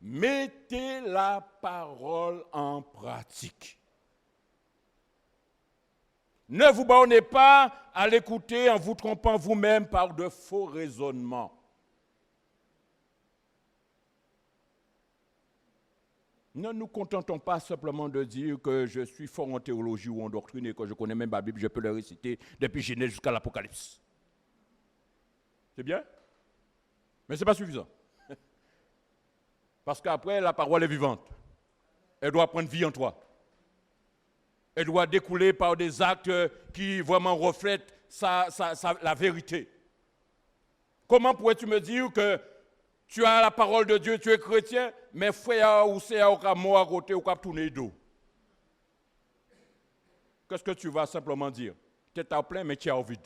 Speaker 3: mettez la parole en pratique. Ne vous bornez pas à l'écouter en vous trompant vous-même par de faux raisonnements. Ne nous contentons pas simplement de dire que je suis fort en théologie ou en doctrine et que je connais même la Bible, je peux le réciter depuis Genèse jusqu'à l'Apocalypse. C'est bien? Mais ce n'est pas suffisant. Parce qu'après, la parole est vivante. Elle doit prendre vie en toi. Elle doit découler par des actes qui vraiment reflètent la vérité. Comment pourrais-tu me dire que tu as la parole de Dieu, tu es chrétien, mais frère ou c'est à mort à côté ou à tourner dos? Qu'est-ce que tu vas simplement dire? Tu es à plein, mais tu es au vide.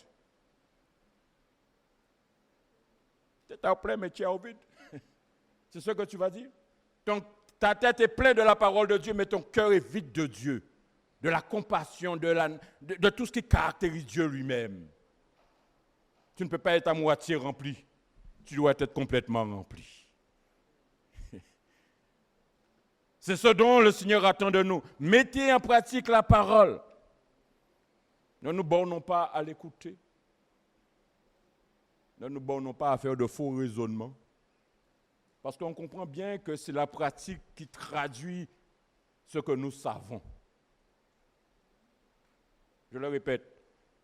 Speaker 3: Tu es à plein, mais tu es au vide. C'est ce que tu vas dire? Donc, ta tête est pleine de la parole de Dieu, mais ton cœur est vide de Dieu, de la compassion, de tout ce qui caractérise Dieu lui-même. Tu ne peux pas être à moitié rempli. Tu dois être complètement rempli. C'est ce dont le Seigneur attend de nous. Mettez en pratique la parole. Ne nous bornons pas à l'écouter. Ne nous bornons pas à faire de faux raisonnements. Parce qu'on comprend bien que c'est la pratique qui traduit ce que nous savons. Je le répète,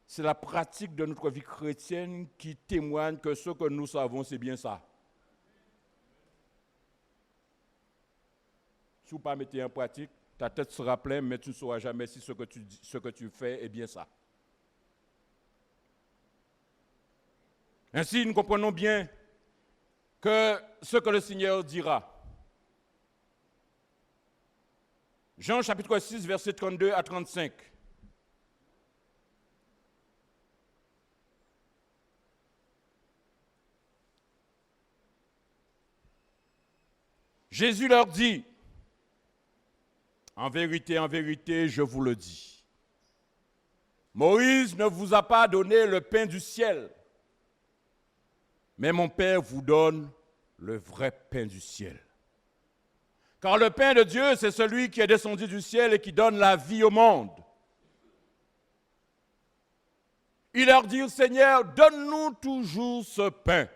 Speaker 3: c'est la pratique de notre vie chrétienne qui témoigne que ce que nous savons, c'est bien ça. Si vous ne pas mettez en pratique, ta tête sera pleine, mais tu ne sauras jamais si ce que tu fais est bien ça. Ainsi, nous comprenons bien que ce que le Seigneur dira. Jean chapitre 6, versets 32 à 35. Jésus leur dit, en vérité, je vous le dis, Moïse ne vous a pas donné le pain du ciel, mais mon Père vous donne le vrai pain du ciel. Car le pain de Dieu, c'est celui qui est descendu du ciel et qui donne la vie au monde. Il leur dit, Seigneur, donne-nous toujours ce pain.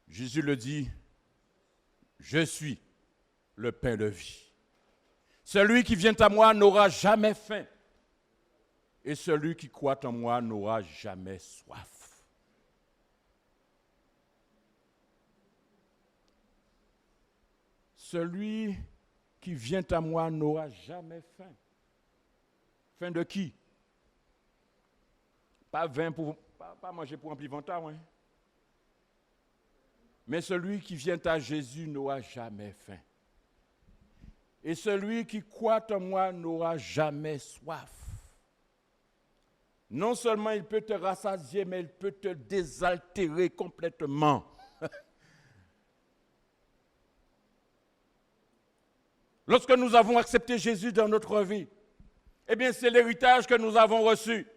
Speaker 3: Jésus le dit, je suis le pain de vie. Celui qui vient à moi n'aura jamais faim, et celui qui croit en moi n'aura jamais soif. Celui qui vient à moi n'aura jamais faim. Faim de qui? Pas manger pour remplir ventre, hein? Mais celui qui vient à Jésus n'aura jamais faim. Et celui qui croit en moi n'aura jamais soif. Non seulement il peut te rassasier, mais il peut te désaltérer complètement. Lorsque nous avons accepté Jésus dans notre vie, eh bien c'est l'héritage que nous avons reçu.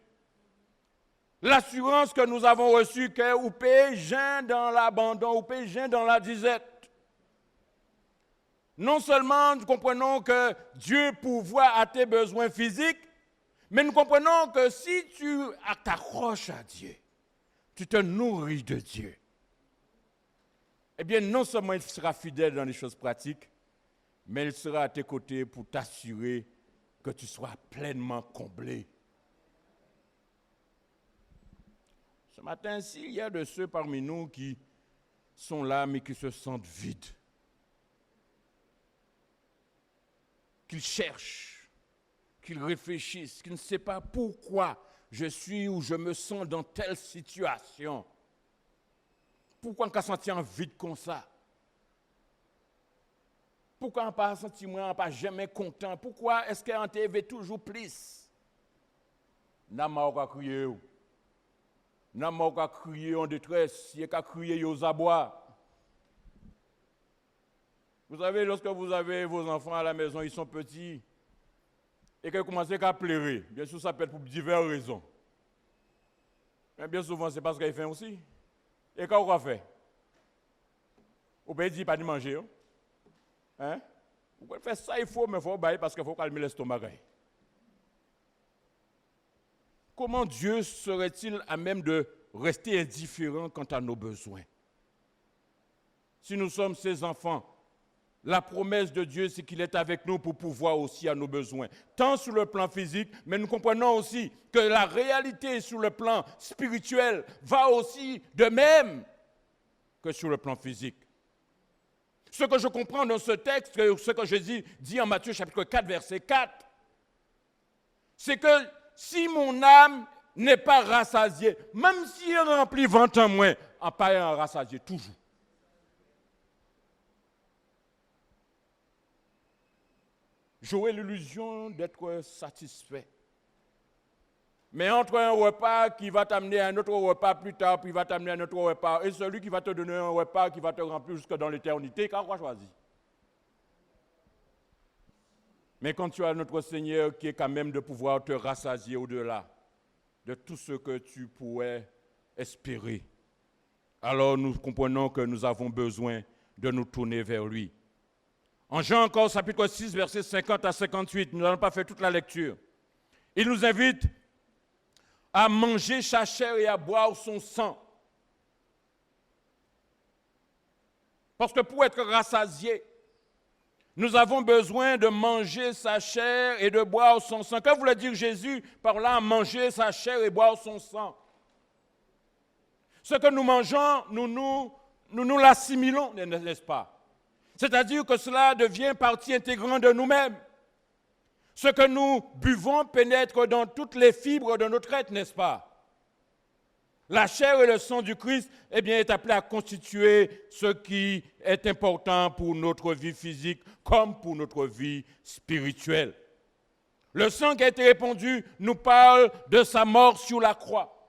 Speaker 3: L'assurance que nous avons reçue que ou péjeun dans l'abandon, ou péjeun dans la disette. Non seulement nous comprenons que Dieu pourvoit à tes besoins physiques, mais nous comprenons que si tu t'accroches à Dieu, tu te nourris de Dieu, eh bien non seulement il sera fidèle dans les choses pratiques, mais il sera à tes côtés pour t'assurer que tu sois pleinement comblé. Ce matin, s'il y a de ceux parmi nous qui sont là, mais qui se sentent vides, qu'ils cherchent, qu'ils réfléchissent, qu'ils ne savent pas pourquoi je suis ou je me sens dans telle situation. Pourquoi on a senti un vide comme ça? Pourquoi on n'a pas senti moi, on n'a pas jamais content? Pourquoi est-ce qu'on veut toujours plus? N'a pas crié. N'a pas crié en détresse, il a crié aux abois. Vous savez, lorsque vous avez vos enfants à la maison, ils sont petits, et qu'ils commencent à pleurer, bien sûr ça peut être pour diverses raisons. Mais bien souvent c'est parce qu'ils font aussi. Et quand on fait? On peut dire pas de manger. Hein? Vous pouvez faire ça, il faut, mais il faut bailler parce qu'il faut calmer l'estomac. comment Dieu serait-il à même de rester indifférent quant à nos besoins? Si nous sommes ses enfants, la promesse de Dieu, c'est qu'il est avec nous pour pouvoir aussi à nos besoins, tant sur le plan physique, mais nous comprenons aussi que la réalité sur le plan spirituel va aussi de même que sur le plan physique. Ce que je comprends dans ce texte, ce que Jésus dit en Matthieu chapitre 4, verset 4, c'est que si mon âme n'est pas rassasiée, même si elle remplit 20 ans moins, en pas en rassasié toujours. J'aurais l'illusion d'être satisfait. Mais entre un repas qui va t'amener à un autre repas plus tard, puis il va t'amener à un autre repas, et celui qui va te donner un repas qui va te remplir jusque dans l'éternité, qu'à quoi choisir? Mais quand tu as notre Seigneur qui est quand même de pouvoir te rassasier au-delà de tout ce que tu pourrais espérer, alors nous comprenons que nous avons besoin de nous tourner vers lui. En Jean encore, chapitre 6, versets 50 à 58, nous n'allons pas faire toute la lecture. Il nous invite à manger sa chair et à boire son sang. Parce que pour être rassasié, nous avons besoin de manger sa chair et de boire son sang. Que voulait dire Jésus par là, manger sa chair et boire son sang? Ce que nous mangeons, nous l'assimilons, n'est-ce pas? C'est-à-dire que cela devient partie intégrante de nous-mêmes. Ce que nous buvons pénètre dans toutes les fibres de notre être, n'est-ce pas? La chair et le sang du Christ, eh bien, est appelé à constituer ce qui est important pour notre vie physique comme pour notre vie spirituelle. Le sang qui a été répandu nous parle de sa mort sur la croix.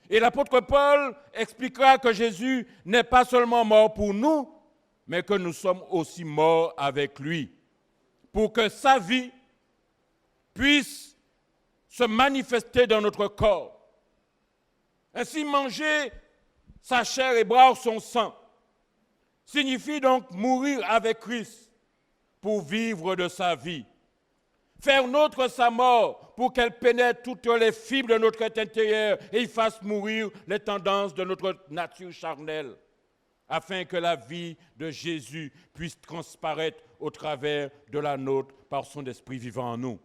Speaker 3: Et l'apôtre Paul expliquera que Jésus n'est pas seulement mort pour nous, mais que nous sommes aussi morts avec lui, pour que sa vie puisse se manifester dans notre corps. Ainsi, manger sa chair et boire son sang signifie donc mourir avec Christ pour vivre de sa vie. Faire nôtre sa mort pour qu'elle pénètre toutes les fibres de notre être intérieur et y fasse mourir les tendances de notre nature charnelle, afin que la vie de Jésus puisse transparaître au travers de la nôtre par son esprit vivant en nous.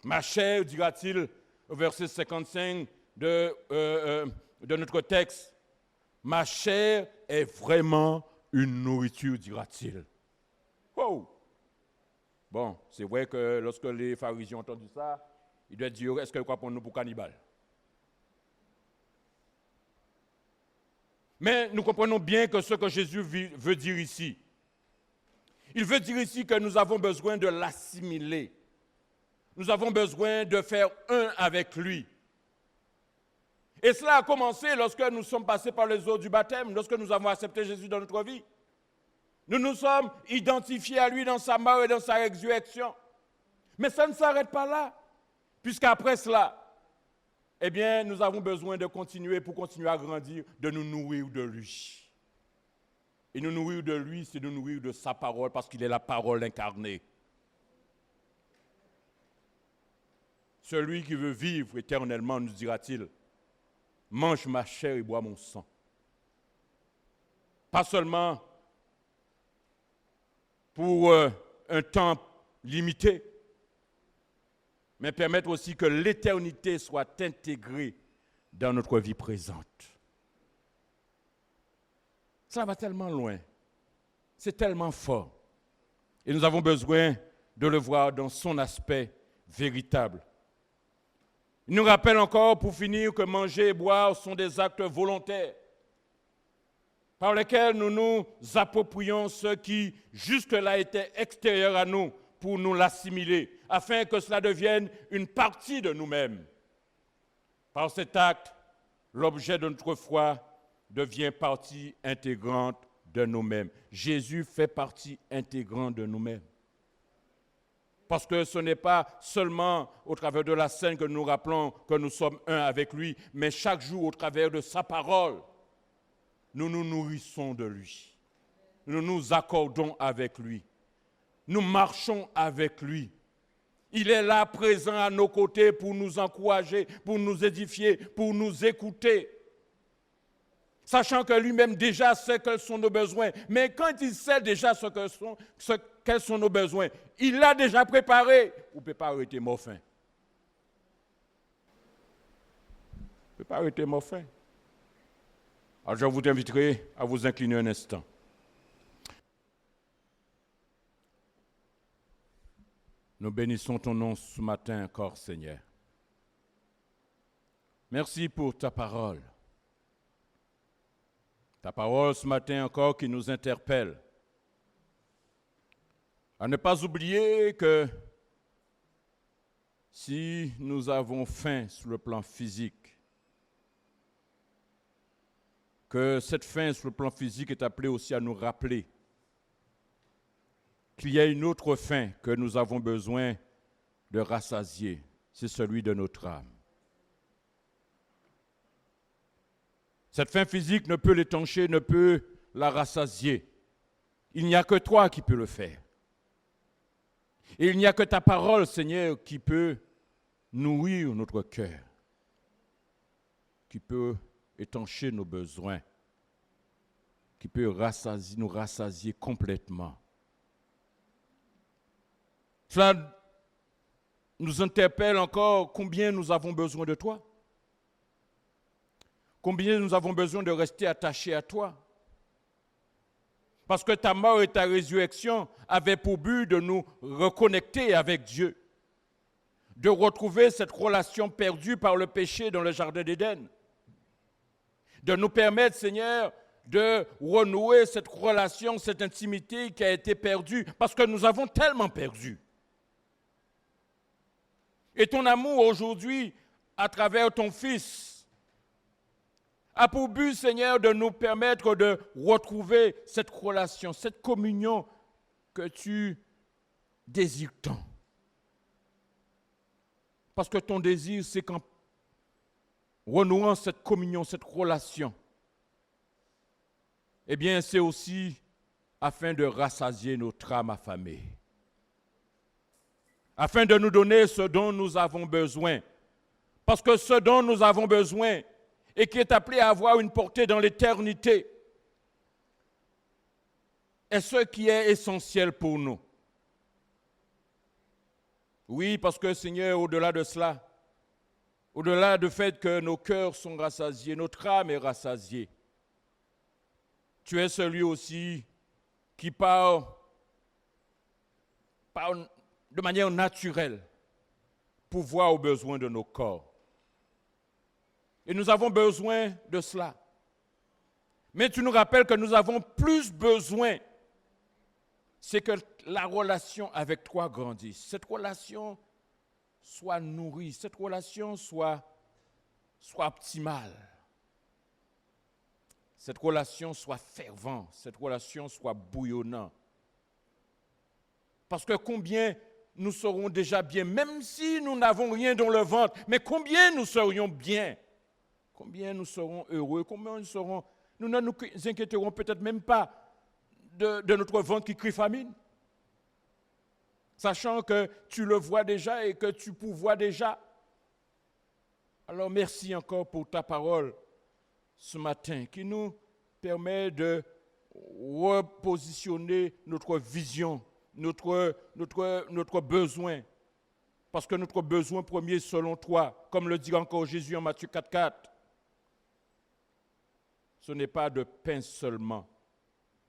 Speaker 3: Ma chair, dira-t-il au verset 55 de notre texte, ma chair est vraiment une nourriture, dira-t-il. Wow! Bon, c'est vrai que lorsque les pharisiens ont entendu ça, ils doivent dire, est-ce qu'ils croient pour nous pour cannibales? Mais nous comprenons bien que ce que Jésus veut dire ici, il veut dire ici que nous avons besoin de l'assimiler. Nous avons besoin de faire un avec lui. Et cela a commencé lorsque nous sommes passés par les eaux du baptême, lorsque nous avons accepté Jésus dans notre vie. Nous nous sommes identifiés à lui dans sa mort et dans sa résurrection. Mais ça ne s'arrête pas là, puisqu'après cela, eh bien, nous avons besoin de continuer, pour continuer à grandir, de nous nourrir de lui. Et nous nourrir de lui, c'est nous nourrir de sa parole, parce qu'il est la parole incarnée. Celui qui veut vivre éternellement, nous dira-t-il, mange ma chair et bois mon sang. Pas seulement pour un temps limité, mais permettre aussi que l'éternité soit intégrée dans notre vie présente. Ça va tellement loin, c'est tellement fort. Et nous avons besoin de le voir dans son aspect véritable. Il nous rappelle encore, pour finir, que manger et boire sont des actes volontaires par lesquels nous nous approprions ce qui jusque-là était extérieur à nous pour nous l'assimiler, afin que cela devienne une partie de nous-mêmes. Par cet acte, l'objet de notre foi devient partie intégrante de nous-mêmes. Jésus fait partie intégrante de nous-mêmes. Parce que ce n'est pas seulement au travers de la scène que nous rappelons que nous sommes un avec lui, mais chaque jour au travers de sa parole, nous nous nourrissons de lui. Nous nous accordons avec lui. Nous marchons avec lui. Il est là présent à nos côtés pour nous encourager, pour nous édifier, pour nous écouter. Sachant que lui-même déjà sait quels sont nos besoins. Mais quand il sait déjà quels sont nos besoins, il l'a déjà préparé. Vous ne pouvez pas arrêter mon faim. Vous ne pouvez pas arrêter mon faim. Alors je vous inviterai à vous incliner un instant. Nous bénissons ton nom ce matin encore, Seigneur. Merci pour ta parole. Ta parole ce matin encore qui nous interpelle. À ne pas oublier que si nous avons faim sur le plan physique, que cette faim sur le plan physique est appelée aussi à nous rappeler qu'il y a une autre faim que nous avons besoin de rassasier, c'est celui de notre âme. Cette faim physique ne peut l'étancher, ne peut la rassasier. Il n'y a que toi qui peux le faire. Et il n'y a que ta parole, Seigneur, qui peut nourrir notre cœur, qui peut étancher nos besoins, qui peut nous rassasier complètement. Cela nous interpelle encore combien nous avons besoin de toi. Combien nous avons besoin de rester attachés à toi. Parce que ta mort et ta résurrection avaient pour but de nous reconnecter avec Dieu, de retrouver cette relation perdue par le péché dans le jardin d'Éden, de nous permettre, Seigneur, de renouer cette relation, cette intimité qui a été perdue, parce que nous avons tellement perdu. Et ton amour aujourd'hui, à travers ton Fils, a pour but, Seigneur, de nous permettre de retrouver cette relation, cette communion que tu désires tant. Parce que ton désir, c'est qu'en renouant cette communion, cette relation, eh bien, c'est aussi afin de rassasier notre âme affamée. Afin de nous donner ce dont nous avons besoin. Parce que ce dont nous avons besoin, et qui est appelé à avoir une portée dans l'éternité, est ce qui est essentiel pour nous. Oui, parce que Seigneur, au-delà de cela, au-delà du fait que nos cœurs sont rassasiés, notre âme est rassasiée, tu es celui aussi qui parle de manière naturelle pour voir aux besoins de nos corps. Et nous avons besoin de cela. Mais tu nous rappelles que nous avons plus besoin, c'est que la relation avec toi grandisse. Cette relation soit nourrie, cette relation soit optimale. Cette relation soit fervente, cette relation soit bouillonnante. Parce que combien nous serons déjà bien, même si nous n'avons rien dans le ventre, mais combien nous serions bien. Combien nous serons heureux, nous ne nous inquiéterons peut-être même pas de notre ventre qui crie famine. Sachant que tu le vois déjà et que tu pourvois déjà. Alors merci encore pour ta parole ce matin qui nous permet de repositionner notre vision, notre besoin. Parce que notre besoin premier selon toi, comme le dit encore Jésus en Matthieu 4,4, ce n'est pas de pain seulement,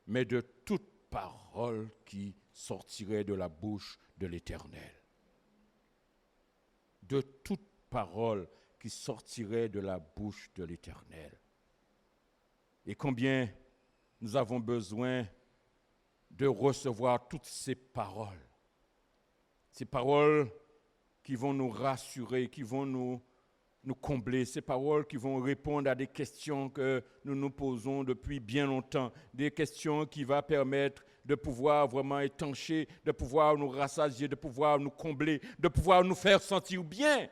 Speaker 3: mais de toute parole qui sortirait de la bouche de l'Éternel. De toute parole qui sortirait de la bouche de l'Éternel. Et combien nous avons besoin de recevoir toutes ces paroles qui vont nous rassurer, qui vont nous combler, ces paroles qui vont répondre à des questions que nous nous posons depuis bien longtemps, des questions qui vont permettre de pouvoir vraiment étancher, de pouvoir nous rassasier, de pouvoir nous combler, de pouvoir nous faire sentir bien.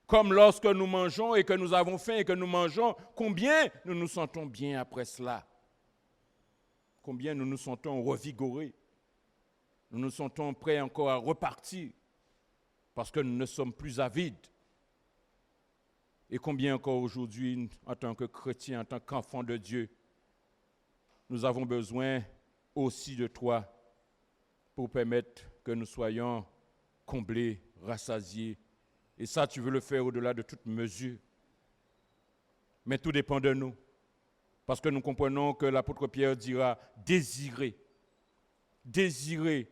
Speaker 3: Comme lorsque nous mangeons et que nous avons faim et que nous mangeons, combien nous nous sentons bien après cela? Combien nous nous sentons revigorés? Nous nous sentons prêts encore à repartir parce que nous ne sommes plus avides. Et combien encore aujourd'hui, en tant que chrétiens, en tant qu'enfants de Dieu, nous avons besoin aussi de toi pour permettre que nous soyons comblés, rassasiés. Et ça, tu veux le faire au-delà de toute mesure. Mais tout dépend de nous. Parce que nous comprenons que l'apôtre Pierre dira désirer. Désirer,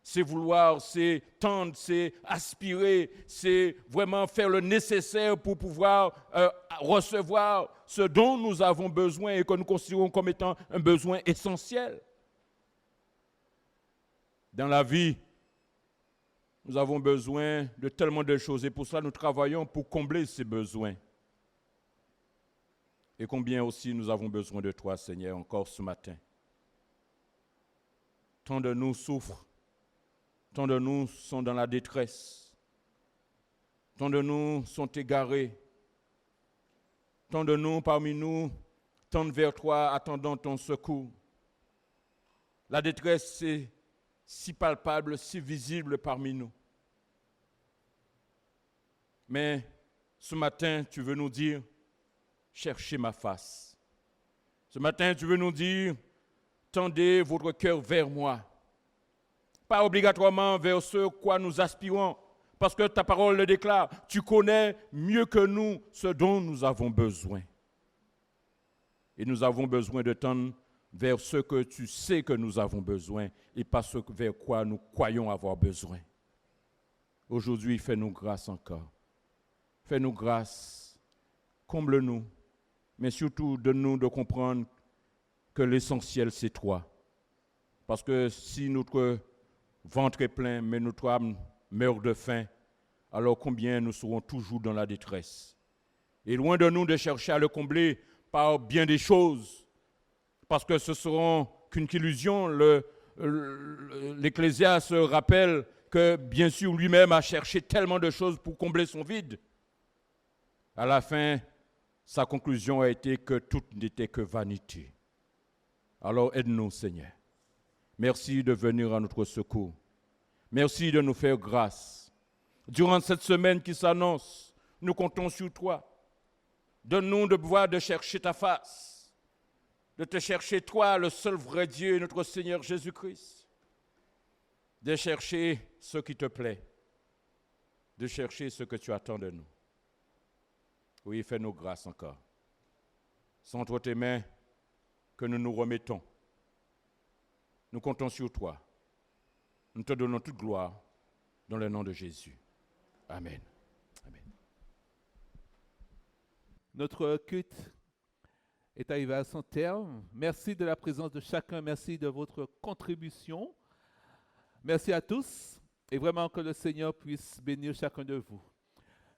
Speaker 3: c'est vouloir, c'est tendre, c'est aspirer, c'est vraiment faire le nécessaire pour pouvoir recevoir ce dont nous avons besoin et que nous considérons comme étant un besoin essentiel. Dans la vie, nous avons besoin de tellement de choses et pour cela nous travaillons pour combler ces besoins. Et combien aussi nous avons besoin de toi, Seigneur, encore ce matin. Tant de nous souffrent, tant de nous sont dans la détresse, tant de nous sont égarés, tant de nous parmi nous tendent vers toi, attendant ton secours. La détresse, c'est si palpable, si visible parmi nous. Mais ce matin, tu veux nous dire, cherchez ma face. Ce matin, tu veux nous dire, tendez votre cœur vers moi. Pas obligatoirement vers ce quoi nous aspirons, parce que ta parole le déclare. Tu connais mieux que nous ce dont nous avons besoin. Et nous avons besoin de tendre vers ce que tu sais que nous avons besoin et pas ce vers quoi nous croyons avoir besoin. Aujourd'hui, fais-nous grâce encore. Fais-nous grâce. Comble-nous. Mais surtout, donne-nous de comprendre que l'essentiel, c'est toi. Parce que si notre ventre est plein, mais notre âme meurt de faim, alors combien nous serons toujours dans la détresse. Et loin de nous de chercher à le combler par bien des choses, parce que ce seront qu'une illusion. L'Ecclésiaste rappelle que bien sûr lui-même a cherché tellement de choses pour combler son vide. À la fin, sa conclusion a été que tout n'était que vanité. Alors aide-nous, Seigneur. Merci de venir à notre secours. Merci de nous faire grâce. Durant cette semaine qui s'annonce, nous comptons sur toi. Donne-nous de pouvoir de chercher ta face, de te chercher toi, le seul vrai Dieu, notre Seigneur Jésus-Christ. De chercher ce qui te plaît, de chercher ce que tu attends de nous. Oui, fais-nous grâce encore. C'est entre tes mains que nous nous remettons. Nous comptons sur toi. Nous te donnons toute gloire dans le nom de Jésus. Amen. Amen.
Speaker 1: Notre culte est arrivé à son terme. Merci de la présence de chacun. Merci de votre contribution. Merci à tous. Et vraiment que le Seigneur puisse bénir chacun de vous.